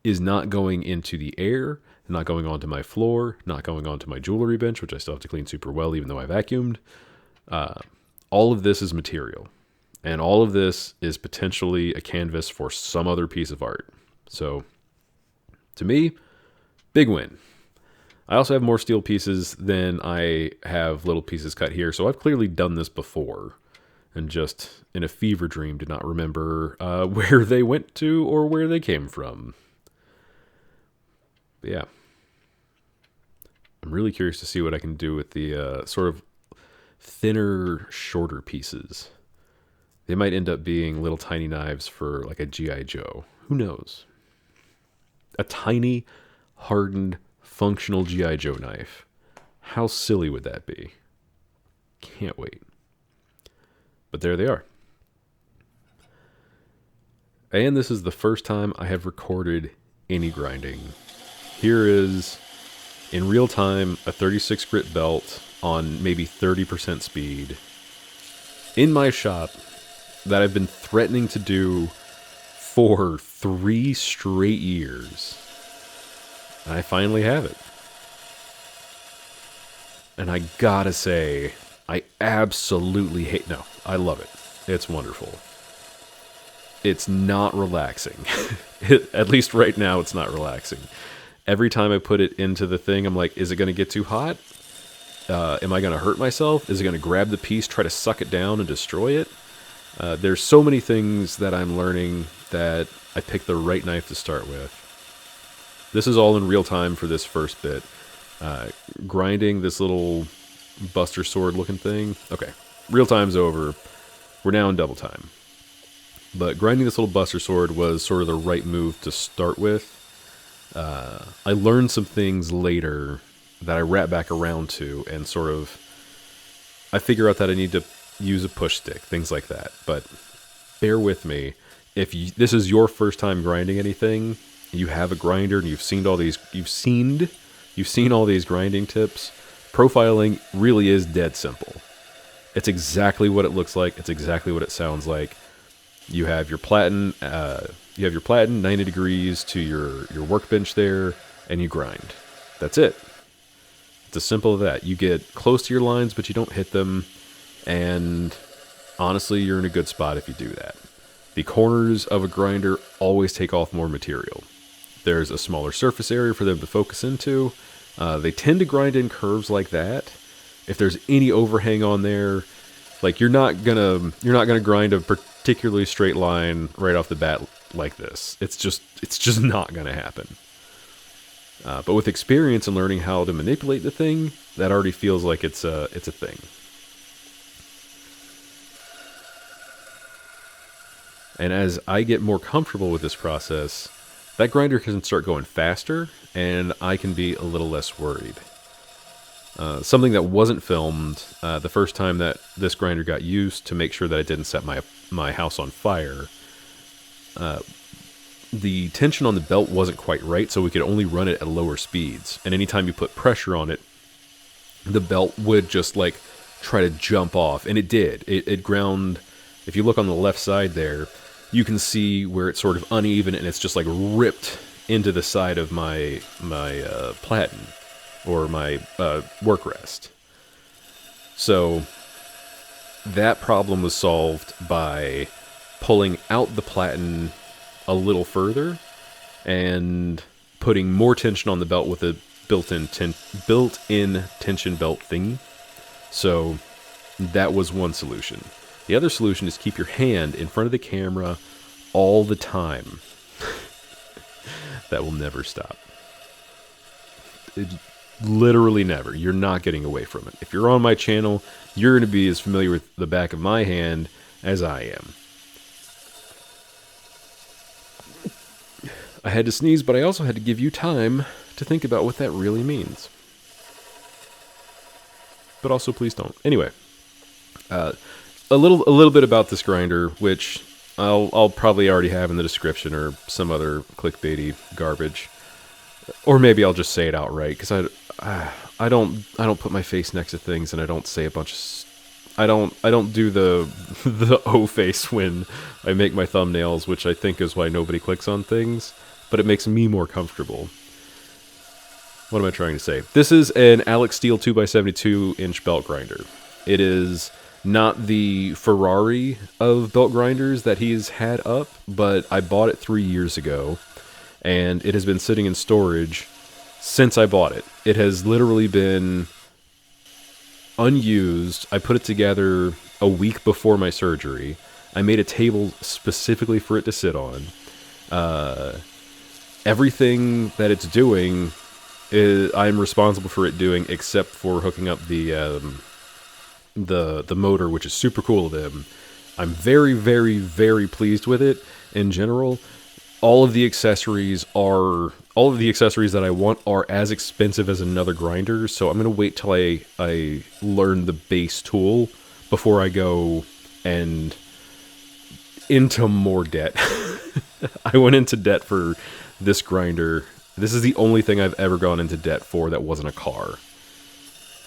is not going into the air, not going onto my floor, not going onto my jewelry bench, which I still have to clean super well even though I vacuumed, all of this is material. And all of this is potentially a canvas for some other piece of art. So, to me, big win. I also have more steel pieces than I have little pieces cut here, so I've clearly done this before, and just in a fever dream did not remember where they went to or where they came from. But yeah. I'm really curious to see what I can do with the sort of thinner, shorter pieces. They might end up being little tiny knives for like a G.I. Joe. Who knows? A tiny, hardened, functional G.I. Joe knife. How silly would that be? Can't wait. But there they are. And this is the first time I have recorded any grinding. Here is, in real time, a 36 grit belt on maybe 30% speed in my shop that I've been threatening to do for 3 straight years. And I finally have it. And I gotta say, I absolutely hate... No, I love it. It's wonderful. It's not relaxing. At least right now, it's not relaxing. Every time I put it into the thing, I'm like, is it going to get too hot? Am I going to hurt myself? Is it going to grab the piece, try to suck it down and destroy it? There's so many things that I'm learning that I picked the right knife to start with. This is all in real time for this first bit. Grinding this little Buster Sword looking thing. Okay, real time's over. We're now in double time. But grinding this little Buster Sword was sort of the right move to start with. I learned some things later that I wrap back around to and sort of... I figure out that I need to use a push stick, things like that. But bear with me. If this is your first time grinding anything, you have a grinder and you've seen all these grinding tips, profiling really is dead simple. It's exactly what it looks like. It's exactly what it sounds like. You have your platen, 90 degrees to your workbench there, and you grind. That's it. It's as simple as that. You get close to your lines, but you don't hit them, and honestly, you're in a good spot if you do that. The corners of a grinder always take off more material. There's a smaller surface area for them to focus into, They tend to grind in curves like that. If there's any overhang on there, like you're not gonna grind a particularly straight line right off the bat like this. It's just not gonna happen. But with experience and learning how to manipulate the thing, that already feels like it's a thing. And as I get more comfortable with this process, that grinder can start going faster, and I can be a little less worried. Something that wasn't filmed the first time that this grinder got used to make sure that it didn't set my house on fire, the tension on the belt wasn't quite right, so we could only run it at lower speeds. And anytime you put pressure on it, the belt would just like try to jump off, and it did. It ground. If you look on the left side there, you can see where it's sort of uneven, and it's just like ripped into the side of my platen, or my work rest. So that problem was solved by pulling out the platen a little further and putting more tension on the belt with a built-in tension belt thingy. So that was one solution. The other solution is keep your hand in front of the camera all the time. That will never stop. Literally never. You're not getting away from it. If you're on my channel, you're going to be as familiar with the back of my hand as I am. I had to sneeze, but I also had to give you time to think about what that really means. But also, please don't. Anyway, a little bit about this grinder, which I'll probably already have in the description or some other clickbaity garbage, or maybe I'll just say it outright because I don't put my face next to things, and I don't say a bunch of I don't do the O face when I make my thumbnails, which I think is why nobody clicks on things, but it makes me more comfortable. What am I trying to say? This is an Alec Steele 2x72 inch belt grinder. It is not the Ferrari of belt grinders that he's had up, but I bought it 3 years ago, and it has been sitting in storage since I bought it. It has literally been unused. I put it together a week before my surgery. I made a table specifically for it to sit on. Everything that it's doing I'm responsible for it doing, except for hooking up the motor, which is super cool of them. I'm very, very, very pleased with it in general. All of the accessories that I want are as expensive as another grinder, so I'm gonna wait till I learn the base tool before I go and into more debt. I went into debt for this grinder. This is the only thing I've ever gone into debt for that wasn't a car.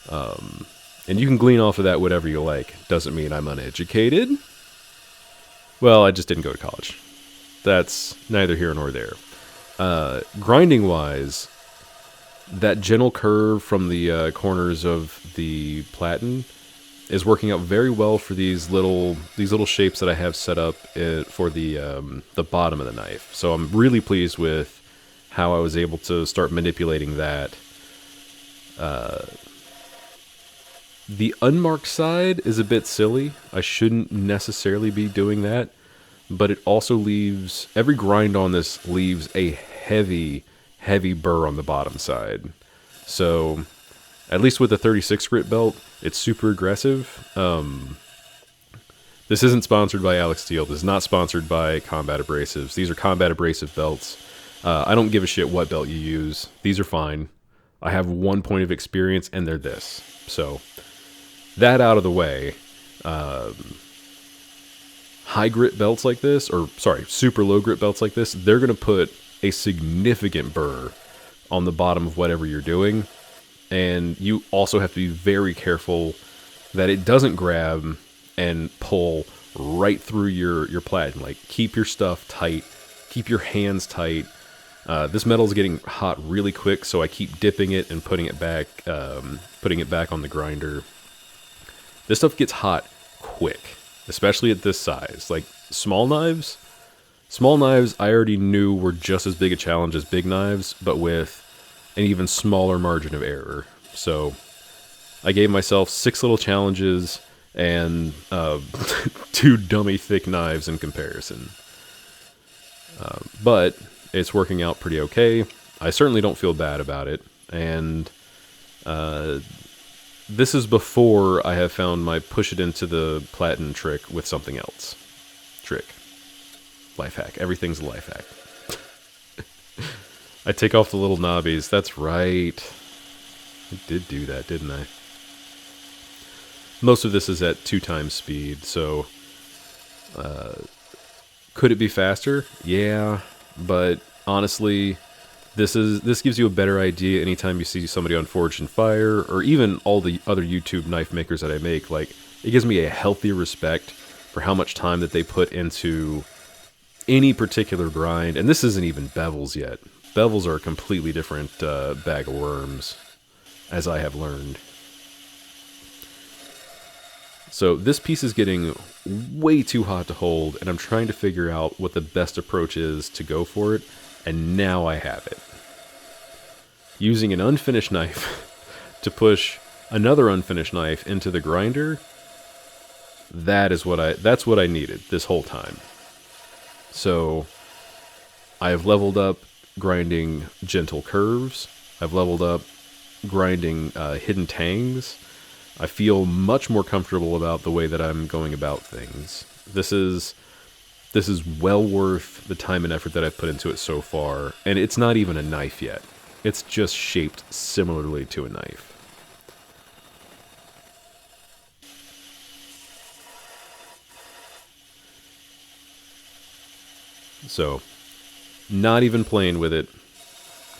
And you can glean off of that whatever you like. Doesn't mean I'm uneducated. Well, I just didn't go to college. That's neither here nor there. Grinding-wise, that gentle curve from the corners of the platen is working out very well for these little shapes that I have set up for the bottom of the knife. So I'm really pleased with how I was able to start manipulating that. The unmarked side is a bit silly. I shouldn't necessarily be doing that, but it also leaves, every grind on this leaves a heavy, heavy burr on the bottom side. So, at least with the 36 grit belt, it's super aggressive. This isn't sponsored by Alec Steele. This is not sponsored by Combat Abrasives. These are Combat Abrasive belts. I don't give a shit what belt you use. These are fine. I have 1 point of experience, and they're this. So, that out of the way, high grit belts like this, super low grit belts like this, they're going to put a significant burr on the bottom of whatever you're doing. And you also have to be very careful that it doesn't grab and pull right through your platen. Like, keep your stuff tight, keep your hands tight. This metal is getting hot really quick, so I keep dipping it and putting it back on the grinder. This stuff gets hot quick, especially at this size. Like, small knives I already knew were just as big a challenge as big knives, but with an even smaller margin of error. So I gave myself 6 little challenges and 2 dummy thick knives in comparison. But it's working out pretty okay. I certainly don't feel bad about it. And this is before I have found my push it into the platinum trick with something else. Trick. Life hack. Everything's a life hack. I take off the little knobbies. That's right. I did do that, didn't I? Most of this is at 2 times speed, so could it be faster? Yeah, but honestly, this gives you a better idea anytime you see somebody on Forged in Fire, or even all the other YouTube knife makers that I make. Like, it gives me a healthy respect for how much time that they put into any particular grind, and this isn't even Bevels yet. Bevels are a completely different bag of worms, as I have learned. So this piece is getting way too hot to hold, and I'm trying to figure out what the best approach is to go for it, and now I have it. Using an unfinished knife to push another unfinished knife into the grinder, that's what I needed this whole time. So I have leveled up grinding gentle curves. I've leveled up grinding hidden tangs. I feel much more comfortable about the way that I'm going about things. This is well worth the time and effort that I've put into it so far, and it's not even a knife yet. It's just shaped similarly to a knife. So, not even playing with it,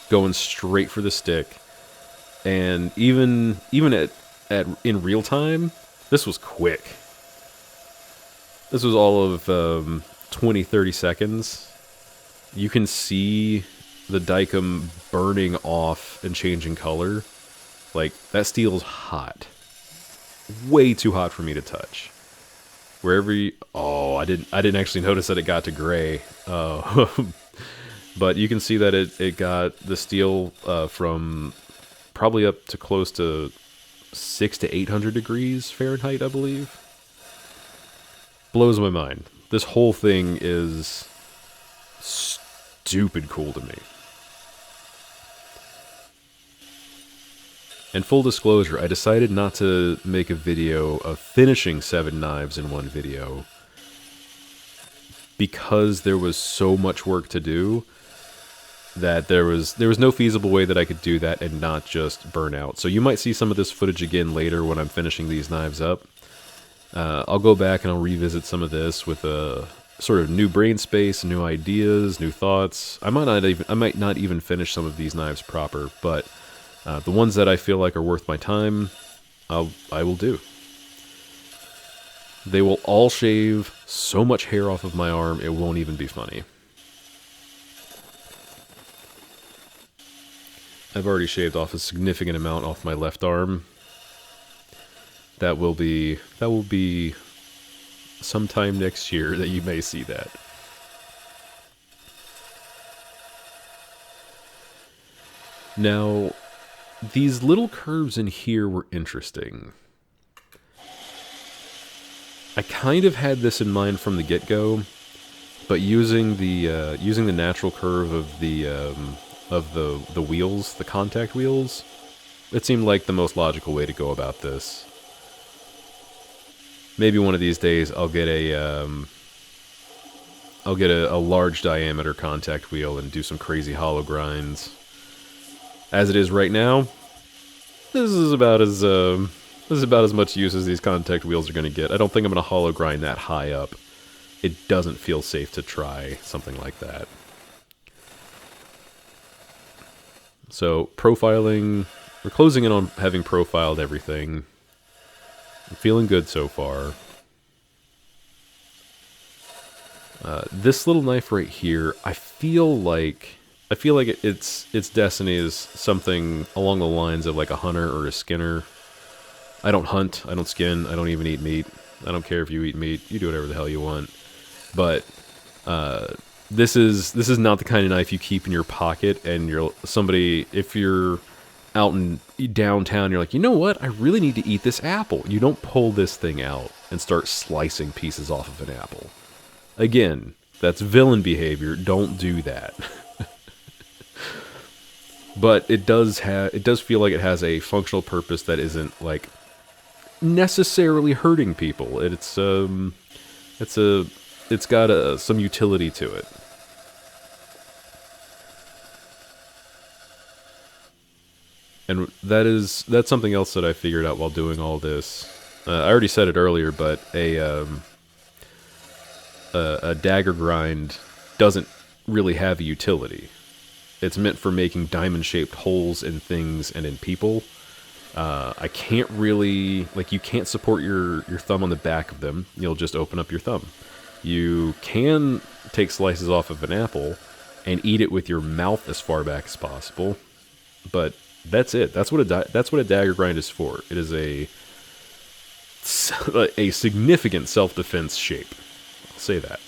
going straight for the stick, and even in real time, this was quick. This was all of 20-30 seconds. You can see the Dicam burning off and changing color. Like, that steel's hot. Way too hot for me to touch. Wherever you... Oh, I didn't actually notice that it got to gray. But you can see that it got the steel from probably up to close to 600 to 800 degrees Fahrenheit, I believe. Blows my mind. This whole thing is stupid cool to me. And full disclosure, I decided not to make a video of finishing 7 knives in one video because there was so much work to do that there was no feasible way that I could do that and not just burn out. So you might see some of this footage again later when I'm finishing these knives up. I'll go back and I'll revisit some of this with a sort of new brain space, new ideas, new thoughts. I might not even finish some of these knives proper, but the ones that I feel like are worth my time, I will do. They will all shave so much hair off of my arm, it won't even be funny. I've already shaved off a significant amount off my left arm. That will be sometime next year that you may see that. Now, these little curves in here were interesting. I kind of had this in mind from the get-go, but using the natural curve of the wheels, the contact wheels, it seemed like the most logical way to go about this. Maybe one of these days I'll get a large diameter contact wheel and do some crazy hollow grinds. As it is right now, this is about as much use as these contact wheels are going to get. I don't think I'm going to hollow grind that high up. It doesn't feel safe to try something like that. So, profiling, we're closing in on having profiled everything. I'm feeling good so far. This little knife right here, I feel like its destiny is something along the lines of like a hunter or a skinner. I don't hunt, I don't skin, I don't even eat meat. I don't care if you eat meat, you do whatever the hell you want. But this is not the kind of knife you keep in your pocket, and if you're out in downtown, you're like, you know what? I really need to eat this apple. You don't pull this thing out and start slicing pieces off of an apple. Again, that's villain behavior. Don't do that. But it does feel like it has a functional purpose that isn't like necessarily hurting people. It's got some utility to it. And that's something else that I figured out while doing all this. I already said it earlier, but a dagger grind doesn't really have a utility. It's meant for making diamond-shaped holes in things and in people. I can't really, like, you can't support your thumb on the back of them. You'll just open up your thumb. You can take slices off of an apple and eat it with your mouth as far back as possible, but that's it. That's what a dagger grind is for. It is a significant self-defense shape. I'll say that.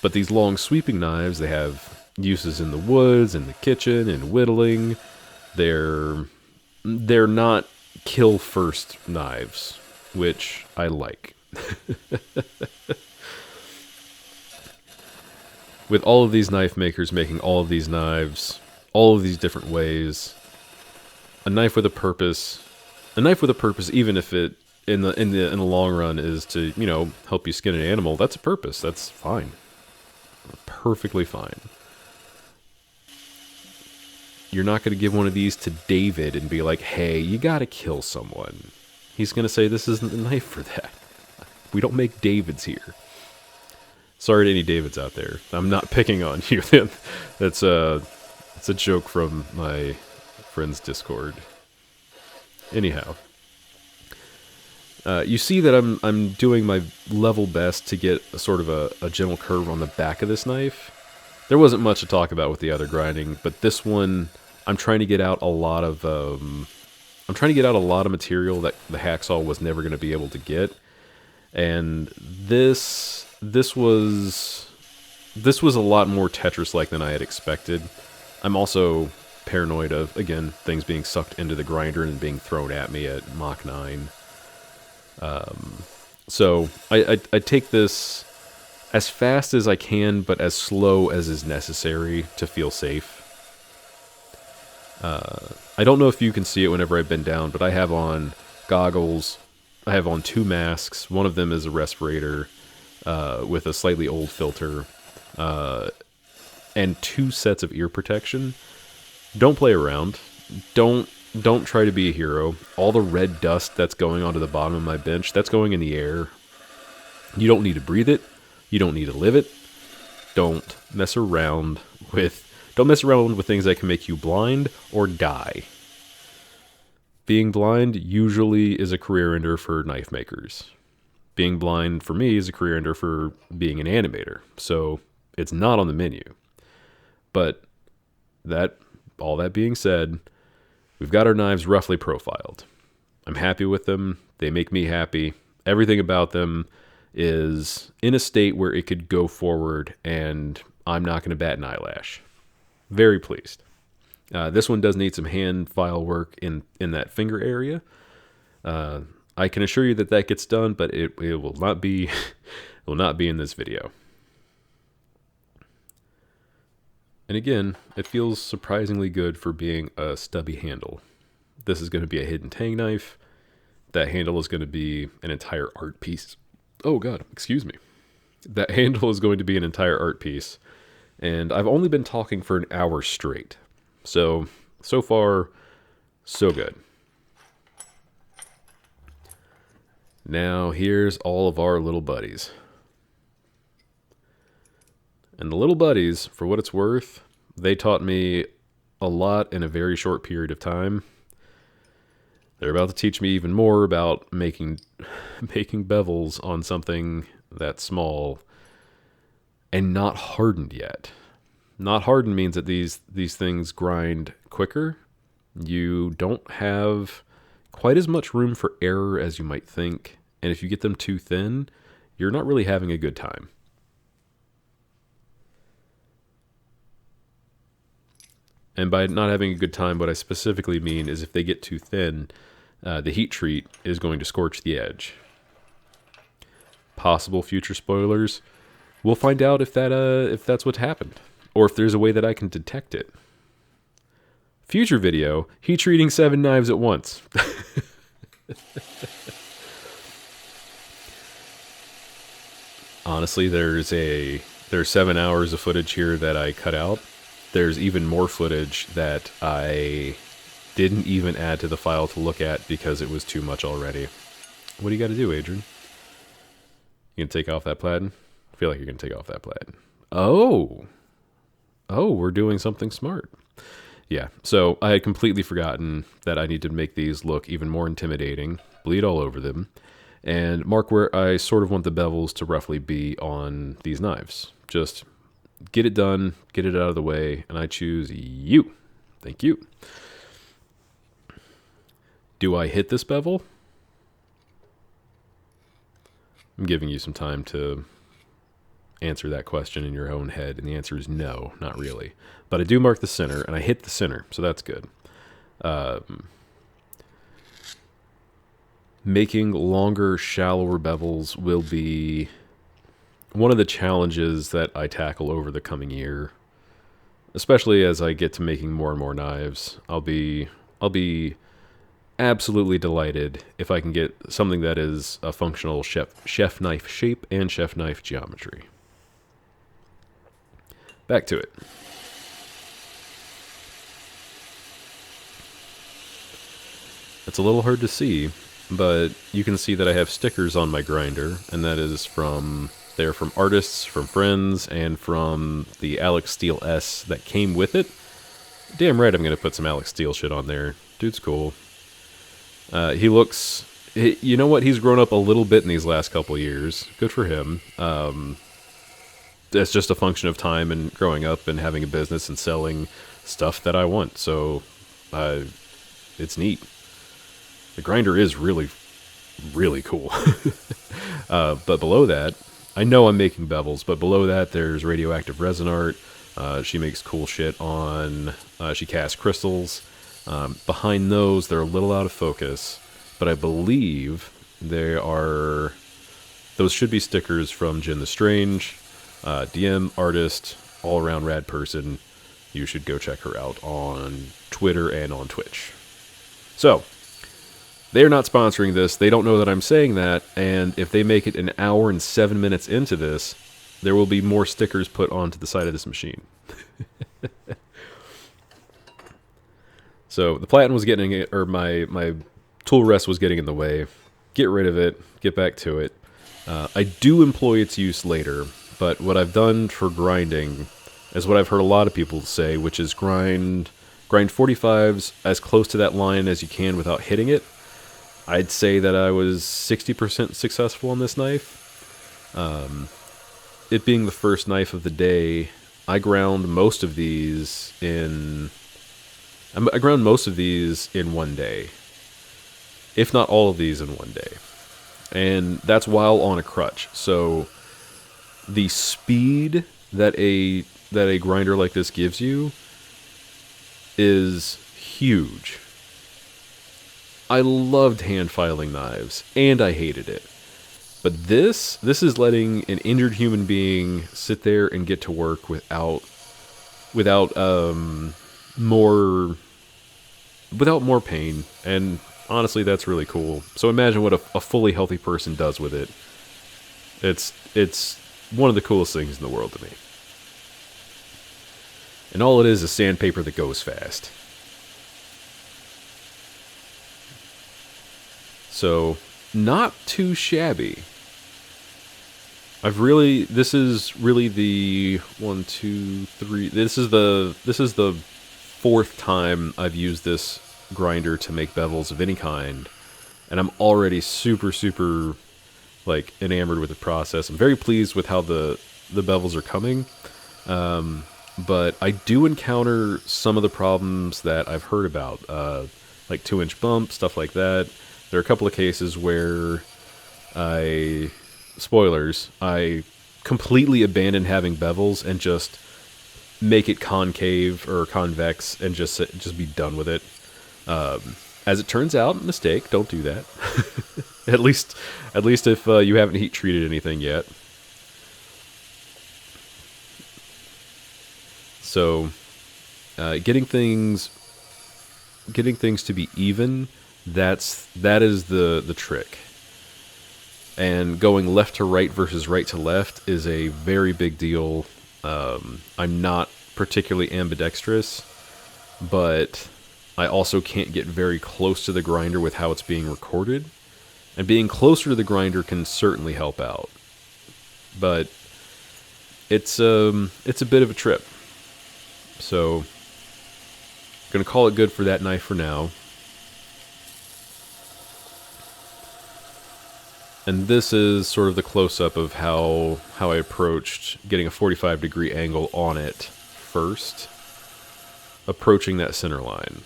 But these long sweeping knives, they have uses in the woods, in the kitchen, in whittling. They're not kill first knives, which I like. With all of these knife makers making all of these knives, all of these different ways, a knife with a purpose, even if it in the long run is to, help you skin an animal, that's a purpose. That's fine. Perfectly fine. You're not going to give one of these to David and be like, hey, you got to kill someone. He's going to say, this isn't the knife for that. We don't make Davids here. Sorry to any Davids out there. I'm not picking on you. It's a joke from my friend's Discord. Anyhow, you see that I'm doing my level best to get a sort of a gentle curve on the back of this knife. There wasn't much to talk about with the other grinding, but this one, I'm trying to get out a lot of material that the hacksaw was never going to be able to get, and this was a lot more Tetris-like than I had expected. I'm also paranoid of, again, things being sucked into the grinder and being thrown at me at Mach 9. So I take this as fast as I can, but as slow as is necessary to feel safe. I don't know if you can see it whenever I bend down, but I have on goggles. I have on 2 masks. One of them is a respirator with a slightly old filter, and 2 sets of ear protection. Don't play around. Don't try to be a hero. All the red dust that's going onto the bottom of my bench, that's going in the air. You don't need to breathe it. You don't need to live it. Don't mess around with things that can make you blind or die. Being blind usually is a career ender for knife makers. Being blind for me is a career ender for being an animator. So it's not on the menu. But all that being said, we've got our knives roughly profiled. I'm happy with them. They make me happy. Everything about them is in a state where it could go forward and I'm not going to bat an eyelash. Very pleased. This one does need some hand file work in that finger area. I can assure you that gets done, but it will not be in this video. And again, it feels surprisingly good for being a stubby handle. This is going to be a hidden Tang knife. That handle is going to be an entire art piece. Oh God, excuse me. That handle is going to be an entire art piece. And I've only been talking for an hour straight. So far, so good. Now here's all of our little buddies. And the little buddies, for what it's worth, they taught me a lot in a very short period of time. They're about to teach me even more about making bevels on something that small and not hardened yet. Not hardened means that these things grind quicker. You don't have quite as much room for error as you might think, and if you get them too thin, you're not really having a good time. And by not having a good time, what I specifically mean is if they get too thin, the heat treat is going to scorch the edge. Possible future spoilers. We'll find out if that's what happened, or if there's a way that I can detect it. Future video: heat treating 7 knives at once. Honestly, there's 7 hours of footage here that I cut out. There's even more footage that I didn't even add to the file to look at because it was too much already. What do you got to do, Adrian? You gonna take off that plaid? I feel like you're gonna take off that plaid. Oh, we're doing something smart. Yeah, so I had completely forgotten that I need to make these look even more intimidating, bleed all over them, and mark where I sort of want the bevels to roughly be on these knives. Just get it done, get it out of the way, and I choose you. Thank you. Do I hit this bevel? I'm giving you some time to answer that question in your own head, and the answer is no, not really. But I do mark the center, and I hit the center, so that's good. Making longer, shallower bevels will be one of the challenges that I tackle over the coming year, especially as I get to making more and more knives. I'll be absolutely delighted if I can get something that is a functional chef knife shape and chef knife geometry. Back to it. It's a little hard to see, but you can see that I have stickers on my grinder, and that is they're from artists, from friends, and from the Alec Steele S that came with it. Damn right I'm going to put some Alec Steele shit on there. Dude's cool. You know what? He's grown up a little bit in these last couple years. Good for him. That's just a function of time and growing up and having a business and selling stuff that I want. So, it's neat. The grinder is really, really cool. But below that, I know I'm making bevels, but below that there's radioactive resin art. She makes cool shit on, she casts crystals. Behind those, they're a little out of focus, but I believe those should be stickers from Jen the Strange, DM, artist, all-around rad person. You should go check her out on Twitter and on Twitch. So, they're not sponsoring this, they don't know that I'm saying that, and if they make it an hour and 7 minutes into this, there will be more stickers put onto the side of this machine. So the platen was getting it, or my tool rest was getting in the way. Get rid of it, get back to it. I do employ its use later, but what I've done for grinding is what I've heard a lot of people say, which is grind 45s as close to that line as you can without hitting it. I'd say that I was 60% successful on this knife. It being the first knife of the day, I ground most of these in 1 day, if not all of these in 1 day, and that's while on a crutch. So the speed that a grinder like this gives you is huge. I loved hand filing knives, and I hated it. But this is letting an injured human being sit there and get to work without more pain, and honestly, that's really cool. So imagine what a fully healthy person does with it. It's one of the coolest things in the world to me. And all it is sandpaper that goes fast. So, not too shabby. This is really the 1, 2, 3. This is the 4th time I've used this grinder to make bevels of any kind, and I'm already super, super enamored with the process. I'm very pleased with how the bevels are coming, but I do encounter some of the problems that I've heard about, like 2-inch bump, stuff like that. There are a couple of cases where I completely abandoned having bevels and just make it concave or convex and just be done with it. As it turns out, mistake. Don't do that. at least if you haven't heat treated anything yet. So, getting things to be even, that is the trick. And going left to right versus right to left is a very big deal. I'm not particularly ambidextrous, but I also can't get very close to the grinder with how it's being recorded. And being closer to the grinder can certainly help out. But it's a bit of a trip. So, gonna call it good for that knife for now. And this is sort of the close-up of how I approached getting a 45-degree angle on it first, approaching that center line.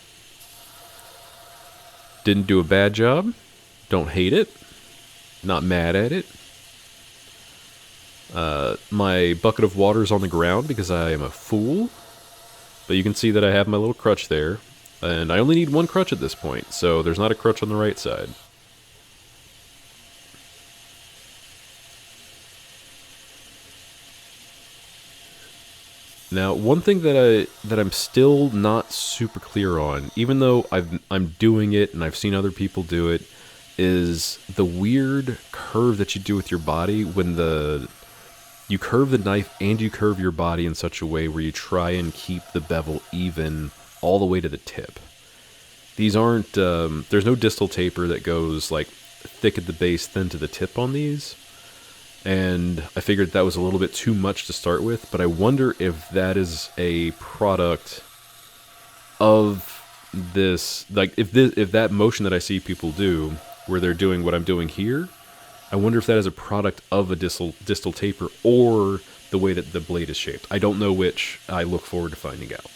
Didn't do a bad job. Don't hate it. Not mad at it. My bucket of water is on the ground because I am a fool. But you can see that I have my little crutch there. And I only need one crutch at this point, so there's not a crutch on the right side. Now, one thing that I'm still not super clear on, even though I'm doing it and I've seen other people do it, is the weird curve that you do with your body when you curve the knife and you curve your body in such a way where you try and keep the bevel even all the way to the tip. These aren't, there's no distal taper that goes like thick at the base, thin to the tip on these. And I figured that was a little bit too much to start with, but I wonder if that is a product of this, like if that motion that I see people do, where they're doing what I'm doing here, I wonder if that is a product of a distal taper or the way that the blade is shaped. I don't know which. I look forward to finding out.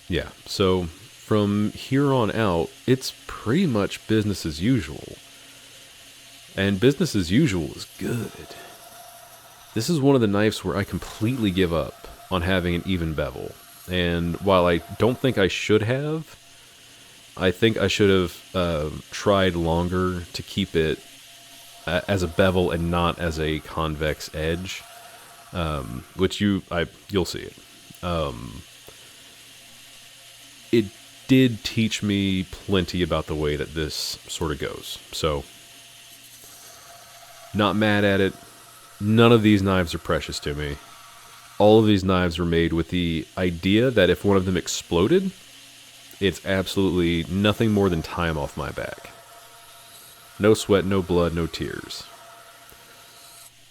Yeah, so from here on out, it's pretty much business as usual. And business as usual is good. This is one of the knives where I completely give up on having an even bevel. And while I don't think I should have, I think I should have tried longer to keep it as a bevel and not as a convex edge, which you'll see it. It did teach me plenty about the way that this sort of goes. So, not mad at it. None of these knives are precious to me. All of these knives were made with the idea that if one of them exploded, it's absolutely nothing more than time off my back. No sweat, no blood, no tears.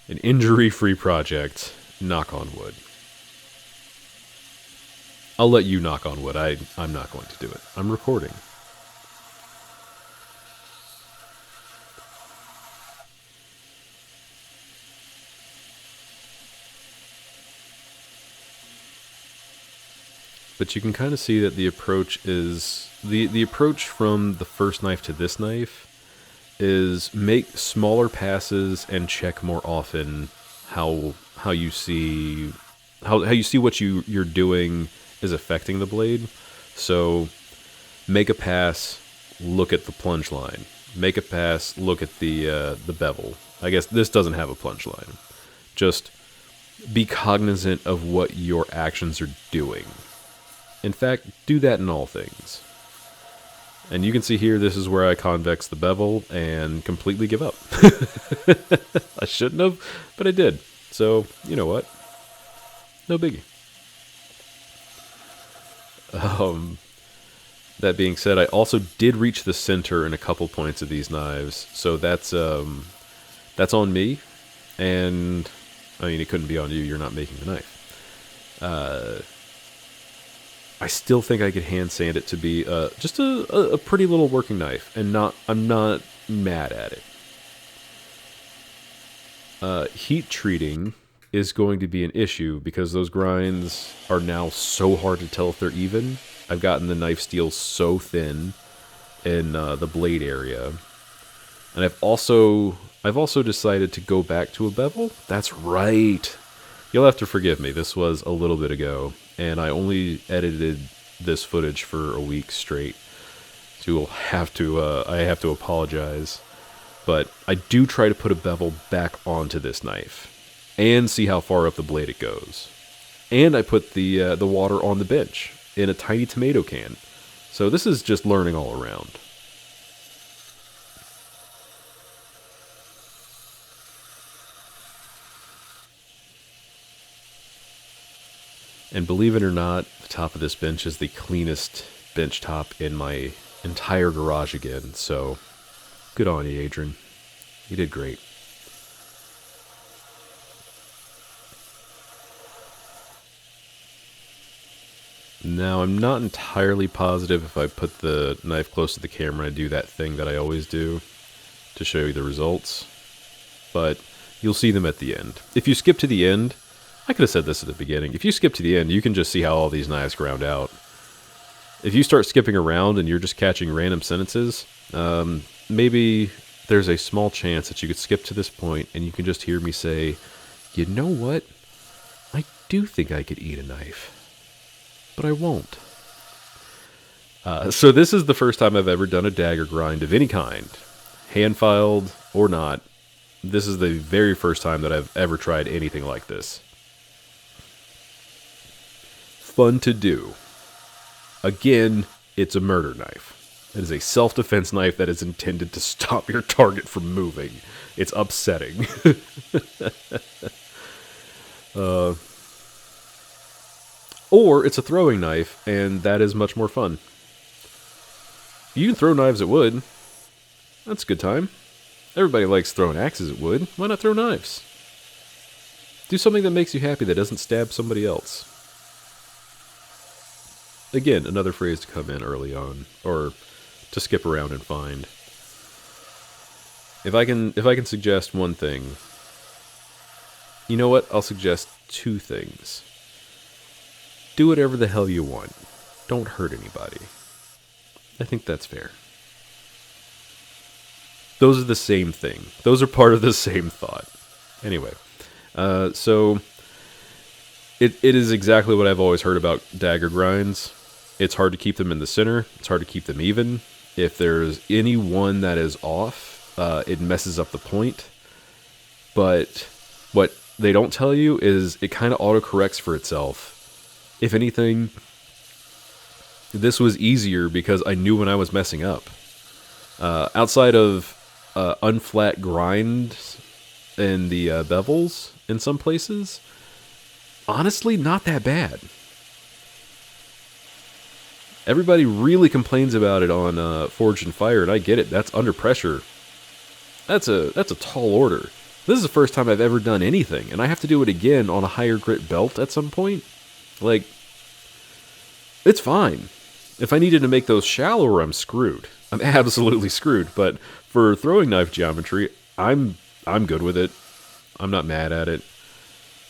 An injury-free project, knock on wood. I'll let you knock on wood. I'm not going to do it. I'm recording. But you can kind of see that the approach is the approach from the first knife to this knife is make smaller passes and check more often how you see what you're doing is affecting the blade. So make a pass, look at the plunge line. Make a pass, look at the bevel. I guess this doesn't have a plunge line. Just be cognizant of what your actions are doing. In fact, do that in all things. And you can see here, this is where I convex the bevel and completely give up. I shouldn't have, but I did. So, you know what? No biggie. That being said, I also did reach the center in a couple points of these knives. So that's on me. And, I mean, it couldn't be on you. You're not making the knife. I still think I could hand sand it to be just a pretty little working knife, and I'm not mad at it. Heat treating is going to be an issue because those grinds are now so hard to tell if they're even. I've gotten the knife steel so thin in the blade area And I've also decided to go back to a bevel. That's right. You'll have to forgive me. This was a little bit ago, and I only edited this footage for a week straight. So I have to apologize. But I do try to put a bevel back onto this knife and see how far up the blade it goes. And I put the water on the bench in a tiny tomato can. So this is just learning all around. And believe it or not, the top of this bench is the cleanest bench top in my entire garage again. So good on you, Adrian. You did great. Now, I'm not entirely positive if I put the knife close to the camera and do that thing that I always do to show you the results, but you'll see them at the end. If you skip to the end, I could have said this at the beginning, if you skip to the end, you can just see how all these knives ground out. If you start skipping around and you're just catching random sentences, maybe there's a small chance that you could skip to this point and you can just hear me say, you know what? I do think I could eat a knife. But I won't. So this is the first time I've ever done a dagger grind of any kind. Hand-filed or not. This is the very first time that I've ever tried anything like this. Fun to do. Again, it's a murder knife. It is a self-defense knife that is intended to stop your target from moving. It's upsetting. Or it's a throwing knife, and that is much more fun. You can throw knives at wood. That's a good time. Everybody likes throwing axes at wood. Why not throw knives? Do something that makes you happy that doesn't stab somebody else. Again, another phrase to come in early on, or to skip around and find. If I can suggest one thing, you know what? I'll suggest two things. Do whatever the hell you want. Don't hurt anybody. I think that's fair. Those are the same thing. Those are part of the same thought. Anyway, so it is exactly what I've always heard about dagger grinds. It's hard to keep them in the center. It's hard to keep them even. If there's any one that is off, it messes up the point. But what they don't tell you is it kind of autocorrects for itself. If anything, this was easier because I knew when I was messing up. Outside of unflat grind and the bevels in some places, honestly, not that bad. Everybody really complains about it on Forged and Fire, and I get it. That's under pressure. That's a tall order. This is the first time I've ever done anything, and I have to do it again on a higher grit belt at some point. Like, it's fine. If I needed to make those shallower, I'm screwed. I'm absolutely screwed. But for throwing knife geometry, I'm good with it. I'm not mad at it.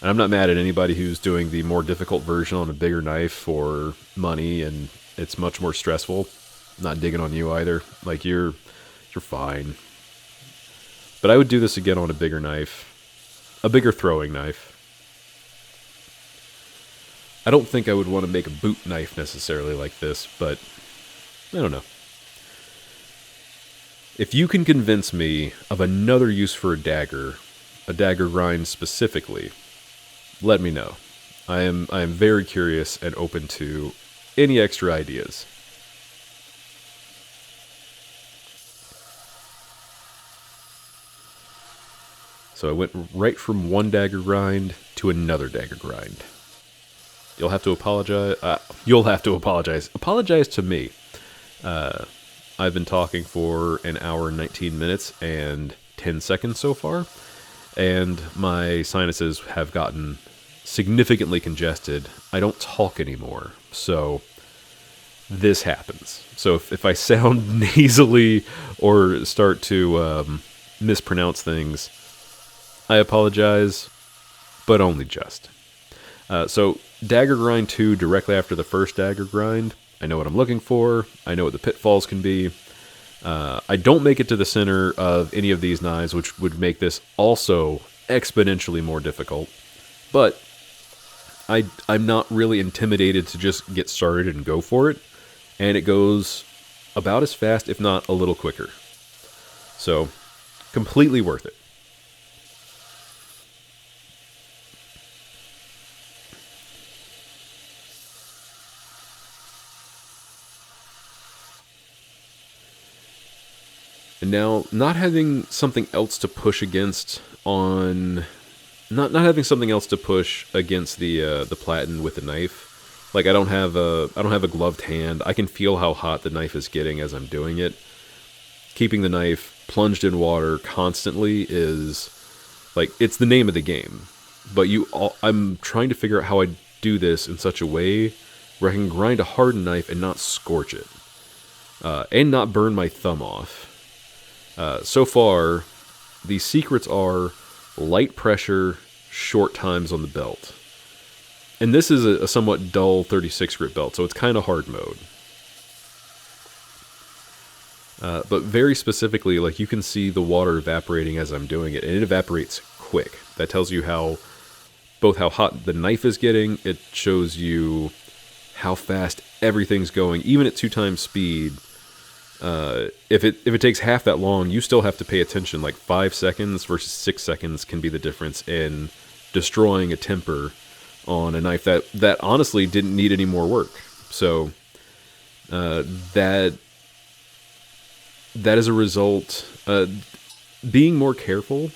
And I'm not mad at anybody who's doing the more difficult version on a bigger knife for money, and it's much more stressful. I'm not digging on you either. Like, you're fine. But I would do this again on a bigger knife. A bigger throwing knife. I don't think I would want to make a boot knife necessarily like this, but I don't know. If you can convince me of another use for a dagger grind specifically, let me know. I am very curious and open to any extra ideas. So I went right from one dagger grind to another dagger grind. You'll have to apologize. Apologize to me. I've been talking for an hour and 19 minutes and 10 seconds so far, and my sinuses have gotten significantly congested. I don't talk anymore, so this happens. So if I sound nasally or start to mispronounce things, I apologize, but only just. So Dagger Grind 2 directly after the first Dagger Grind. I know what I'm looking for. I know what the pitfalls can be. I don't make it to the center of any of these knives, which would make this also exponentially more difficult. But I'm not really intimidated to just get started and go for it. And it goes about as fast, if not a little quicker. So, completely worth it. And now, not having something else to push against on, not having something else to push against the platen with the knife. Like I don't have a gloved hand. I can feel how hot the knife is getting as I'm doing it. Keeping the knife plunged in water constantly is like it's the name of the game. But I'm trying to figure out how I do this in such a way where I can grind a hardened knife and not scorch it, and not burn my thumb off. So far, the secrets are light pressure, short times on the belt. And this is a somewhat dull 36 grit belt, so it's kind of hard mode. But very specifically, like you can see the water evaporating as I'm doing it, and it evaporates quick. That tells you both how hot the knife is getting, it shows you how fast everything's going, even at 2 times speed. If it takes half that long, you still have to pay attention. Like 5 seconds versus 6 seconds can be the difference in destroying a temper on a knife that honestly didn't need any more work. So that is a result. Being more careful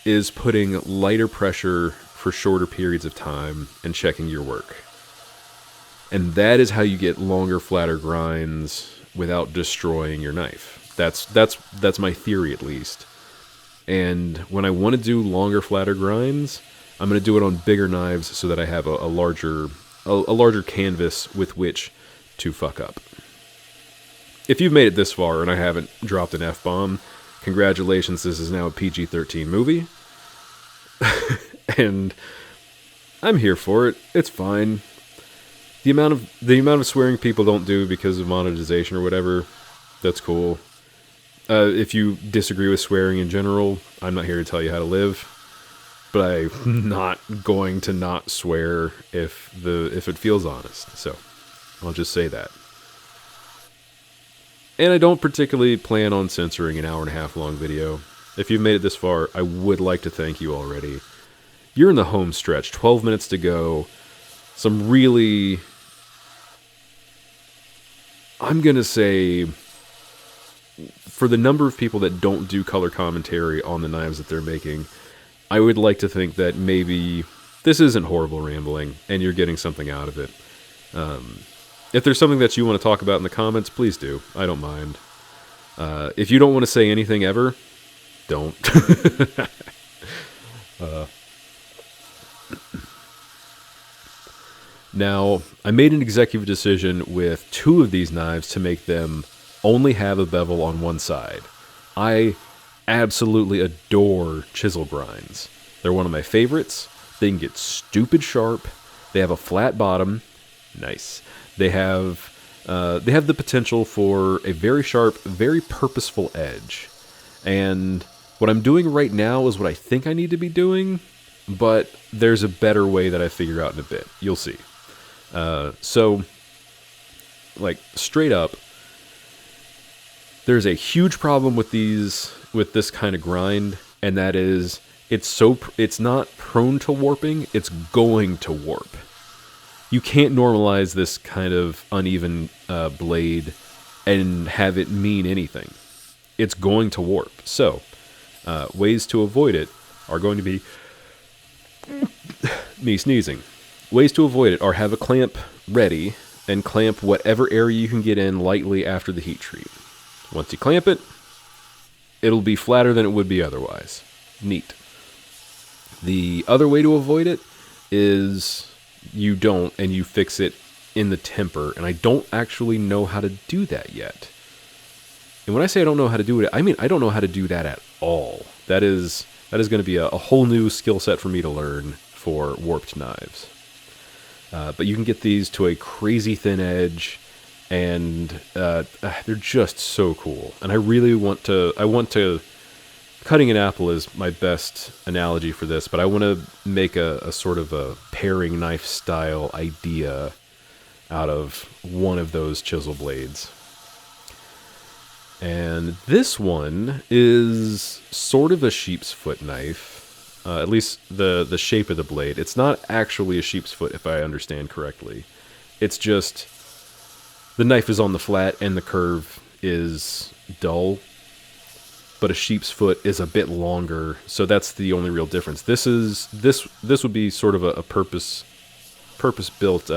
is putting lighter pressure for shorter periods of time and checking your work. And that is how you get longer, flatter grinds without destroying your knife. That's my theory, at least. And when I want to do longer, flatter grinds, I'm going to do it on bigger knives so that I have a larger canvas with which to fuck up. If you've made it this far and I haven't dropped an F-bomb, congratulations, this is now a PG-13 movie. And I'm here for it. It's fine. The amount of swearing people don't do because of monetization or whatever, that's cool. If you disagree with swearing in general, I'm not here to tell you how to live. But I'm not going to not swear if it feels honest. So I'll just say that. And I don't particularly plan on censoring an 1.5 hour long video. If you've made it this far, I would like to thank you already. You're in the home stretch, 12 minutes to go. Some really, I'm going to say, for the number of people that don't do color commentary on the knives that they're making, I would like to think that maybe this isn't horrible rambling and you're getting something out of it. If there's something that you want to talk about in the comments, please do. I don't mind. If you don't want to say anything ever, don't. Now, I made an executive decision with 2 of these knives to make them only have a bevel on one side. I absolutely adore chisel grinds. They're one of my favorites. They can get stupid sharp. They have a flat bottom. Nice. They have the potential for a very sharp, very purposeful edge. And what I'm doing right now is what I think I need to be doing, but there's a better way that I figure out in a bit. You'll see. So, like, straight up, there's a huge problem with this kind of grind, and that is it's not prone to warping, it's going to warp. You can't normalize this kind of uneven blade and have it mean anything. It's going to warp. So, ways to avoid it are going to be me sneezing. Ways to avoid it are have a clamp ready and clamp whatever area you can get in lightly after the heat treat. Once you clamp it, it'll be flatter than it would be otherwise. Neat. The other way to avoid it is you don't, and you fix it in the temper, and I don't actually know how to do that yet. And when I say I don't know how to do it, I mean I don't know how to do that at all. That is going to be a whole new skill set for me to learn for warped knives. But you can get these to a crazy thin edge, and they're just so cool. And I really want to. Cutting an apple is my best analogy for this, but I want to make a sort of a paring knife style idea out of one of those chisel blades. And this one is sort of a sheep's foot knife, at least the shape of the blade. It's not actually a sheep's foot, if I understand correctly. It's just the knife is on the flat and the curve is dull, but a sheep's foot is a bit longer, so that's the only real difference. This would be sort of a purpose built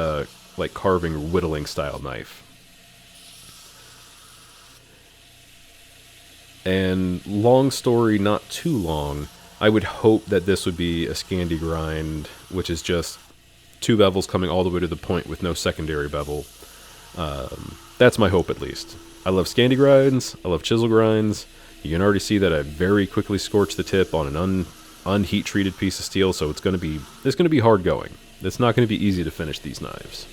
like carving or whittling style knife. And long story not too long, I would hope that this would be a Scandi grind, which is just 2 bevels coming all the way to the point with no secondary bevel. That's my hope, at least. I love Scandi grinds. I love chisel grinds. You can already see that I very quickly scorched the tip on an unheat treated piece of steel, so it's going to be hard going. It's not going to be easy to finish these knives.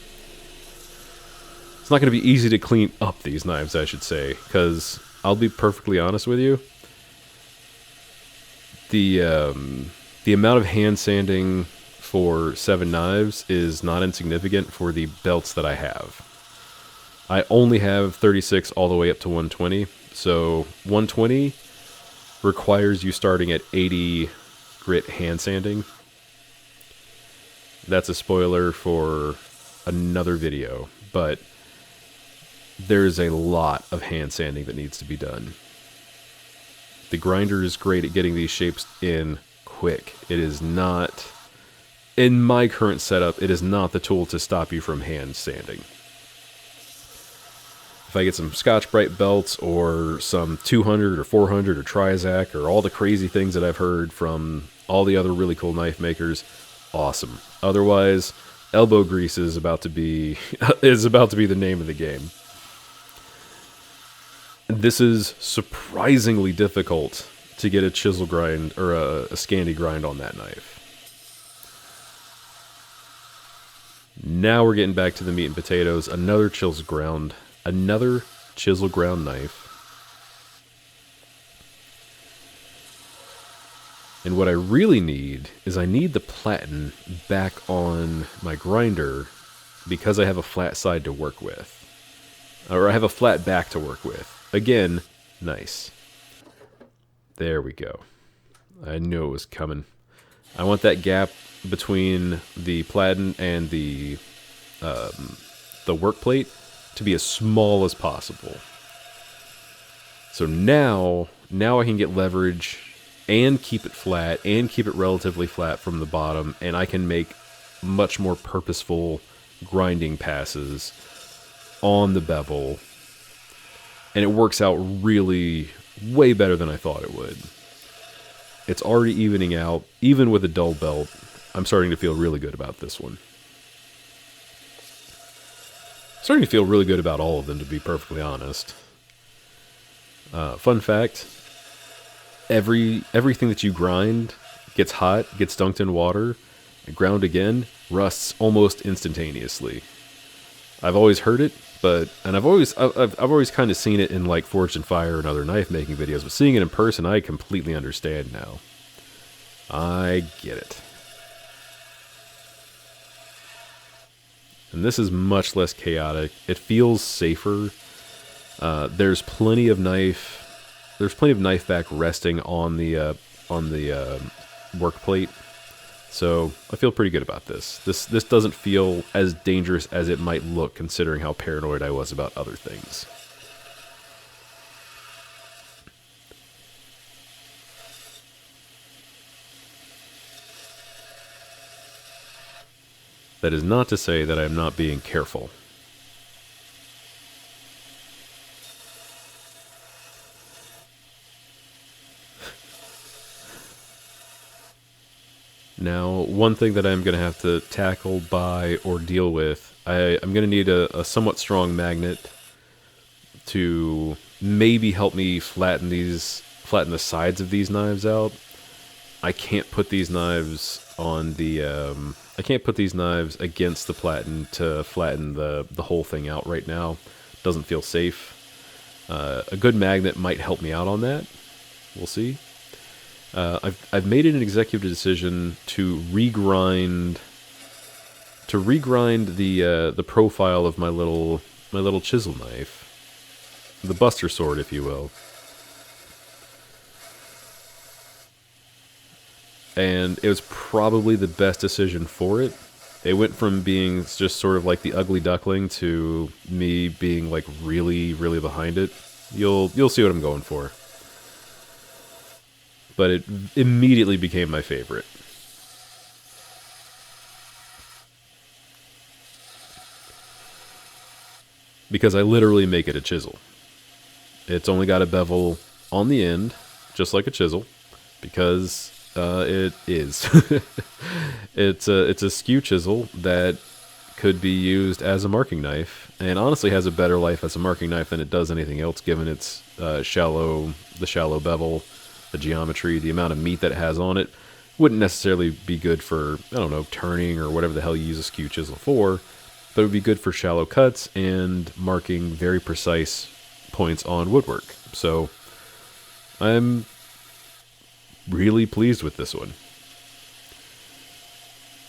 It's not going to be easy to clean up these knives, I should say, because I'll be perfectly honest with you. The amount of hand sanding for 7 knives is not insignificant for the belts that I have. I only have 36 all the way up to 120. So 120 requires you starting at 80 grit hand sanding. That's a spoiler for another video, but there's a lot of hand sanding that needs to be done. The grinder is great at getting these shapes in quick. It is not, in my current setup, it is not the tool to stop you from hand sanding. If I get some Scotch-Brite belts or some 200 or 400 or Trizac or all the crazy things that I've heard from all the other really cool knife makers, awesome. Otherwise, elbow grease is about to be the name of the game. This is surprisingly difficult to get a chisel grind or a Scandi grind on that knife. Now we're getting back to the meat and potatoes. Another chisel ground knife. And what I really need is I need the platen back on my grinder because I have a flat side to work with. Or I have a flat back to work with. Again, nice. There we go. I knew it was coming. I want that gap between the platen and the work plate to be as small as possible. So now I can get leverage and keep it flat and keep it relatively flat from the bottom, and I can make much more purposeful grinding passes on the bevel. And it works out really way better than I thought it would. It's already evening out. Even with a dull belt, I'm starting to feel really good about this one. Starting to feel really good about all of them, to be perfectly honest. Fun fact, everything that you grind gets hot, gets dunked in water, and ground again, rusts almost instantaneously. I've always heard it, and I've always kind of seen it in like Forged in Fire and other knife making videos, but seeing it in person, I completely understand now. I get it. And this is much less chaotic. It feels safer. There's plenty of knife back resting on the work plate. So I feel pretty good about this. This doesn't feel as dangerous as it might look, considering how paranoid I was about other things. That is not to say that I am not being careful. Now, one thing that I'm going to have to tackle, buy, or deal with, I'm going to need a somewhat strong magnet to maybe help me flatten the sides of these knives out. I can't put these knives on the I can't put these knives against the platen to flatten the whole thing out right now, doesn't feel safe. A good magnet might help me out on that. We'll see. I've made it an executive decision to regrind the profile of my little chisel knife, the Buster Sword, if you will. And it was probably the best decision for it. It went from being just sort of like the ugly duckling to me being like really, really behind it. You'll see what I'm going for. But it immediately became my favorite. Because I literally make it a chisel. It's only got a bevel on the end, just like a chisel, because it is. It's a skew chisel that could be used as a marking knife, and honestly has a better life as a marking knife than it does anything else, given its the shallow bevel, the geometry, the amount of meat that it has on it. Wouldn't necessarily be good for, I don't know, turning or whatever the hell you use a skew chisel for, but it would be good for shallow cuts and marking very precise points on woodwork. So I'm really pleased with this one.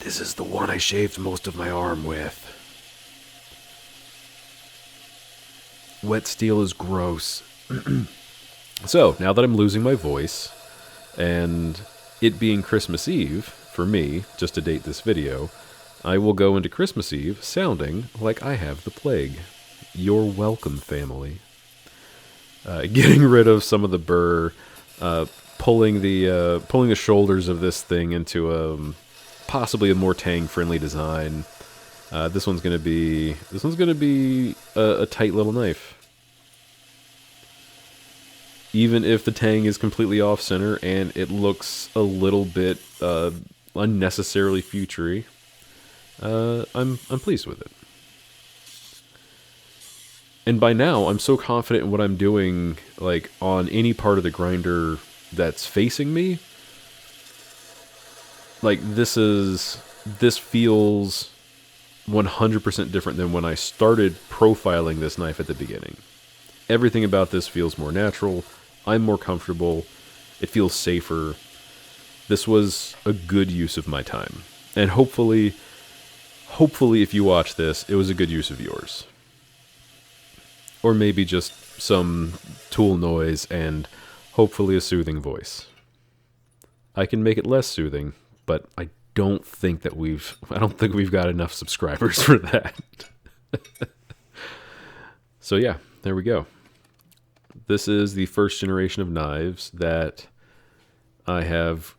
This is the one I shaved most of my arm with. Wet steel is gross. So, now that I'm losing my voice, and it being Christmas Eve, for me, just to date this video, I will go into Christmas Eve sounding like I have the plague. You're welcome, family. Getting rid of some of the burr, pulling the shoulders of this thing into possibly a more Tang-friendly design. This one's gonna be a tight little knife. Even if the Tang is completely off center and it looks a little bit unnecessarily futury, I'm pleased with it. And by now, I'm so confident in what I'm doing, like on any part of the grinder that's facing me. Like this feels 100% different than when I started profiling this knife at the beginning. Everything about this feels more natural. I'm more comfortable. It feels safer. This was a good use of my time. And hopefully if you watch this, it was a good use of yours. Or maybe just some tool noise and hopefully a soothing voice. I can make it less soothing, but I don't think we've got enough subscribers for that. So yeah, there we go. This is the first generation of knives that I have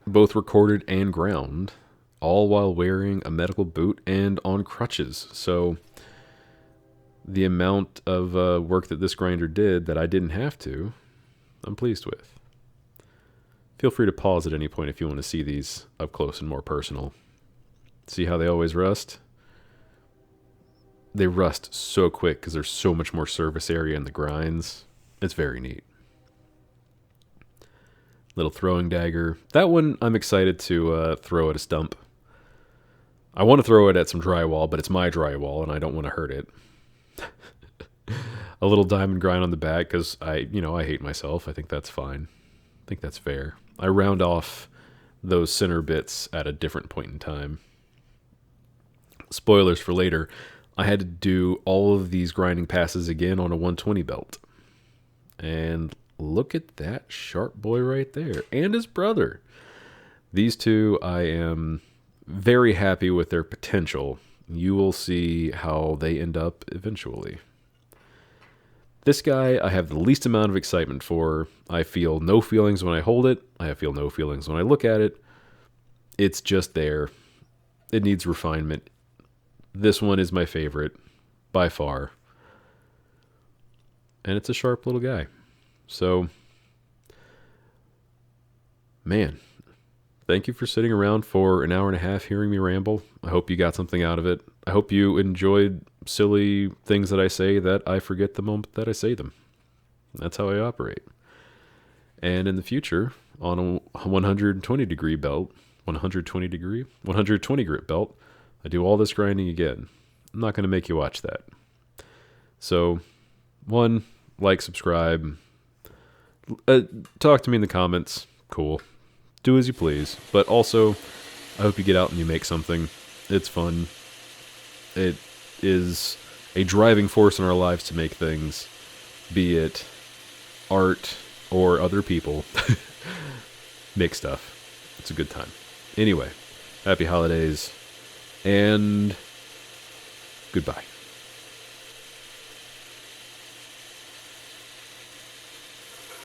both recorded and ground, all while wearing a medical boot and on crutches. So the amount of work that this grinder did that I didn't have to, I'm pleased with. Feel free to pause at any point if you want to see these up close and more personal. See how they always rust? They rust so quick because there's so much more surface area in the grinds. It's very neat. Little throwing dagger. That one I'm excited to throw at a stump. I want to throw it at some drywall, but it's my drywall and I don't want to hurt it. A little diamond grind on the back because I hate myself. I think that's fine. I think that's fair. I round off those center bits at a different point in time. Spoilers for later. I had to do all of these grinding passes again on a 120 belt. And look at that sharp boy right there. And his brother. These two, I am very happy with their potential. You will see how they end up eventually. This guy, I have the least amount of excitement for. I feel no feelings when I hold it. I feel no feelings when I look at it. It's just there. It needs refinement. This one is my favorite, by far. And it's a sharp little guy. So, man, thank you for sitting around for an hour and a half hearing me ramble. I hope you got something out of it. I hope you enjoyed silly things that I say that I forget the moment that I say them. That's how I operate. And in the future, on a 120 degree belt, 120 grit belt, I do all this grinding again. I'm not going to make you watch that. So, one, like, subscribe, talk to me in the comments. Cool. Do as you please. But also, I hope you get out and you make something. It's fun. It is a driving force in our lives to make things, be it art or other people. Make stuff. It's a good time. Anyway, happy holidays, and goodbye.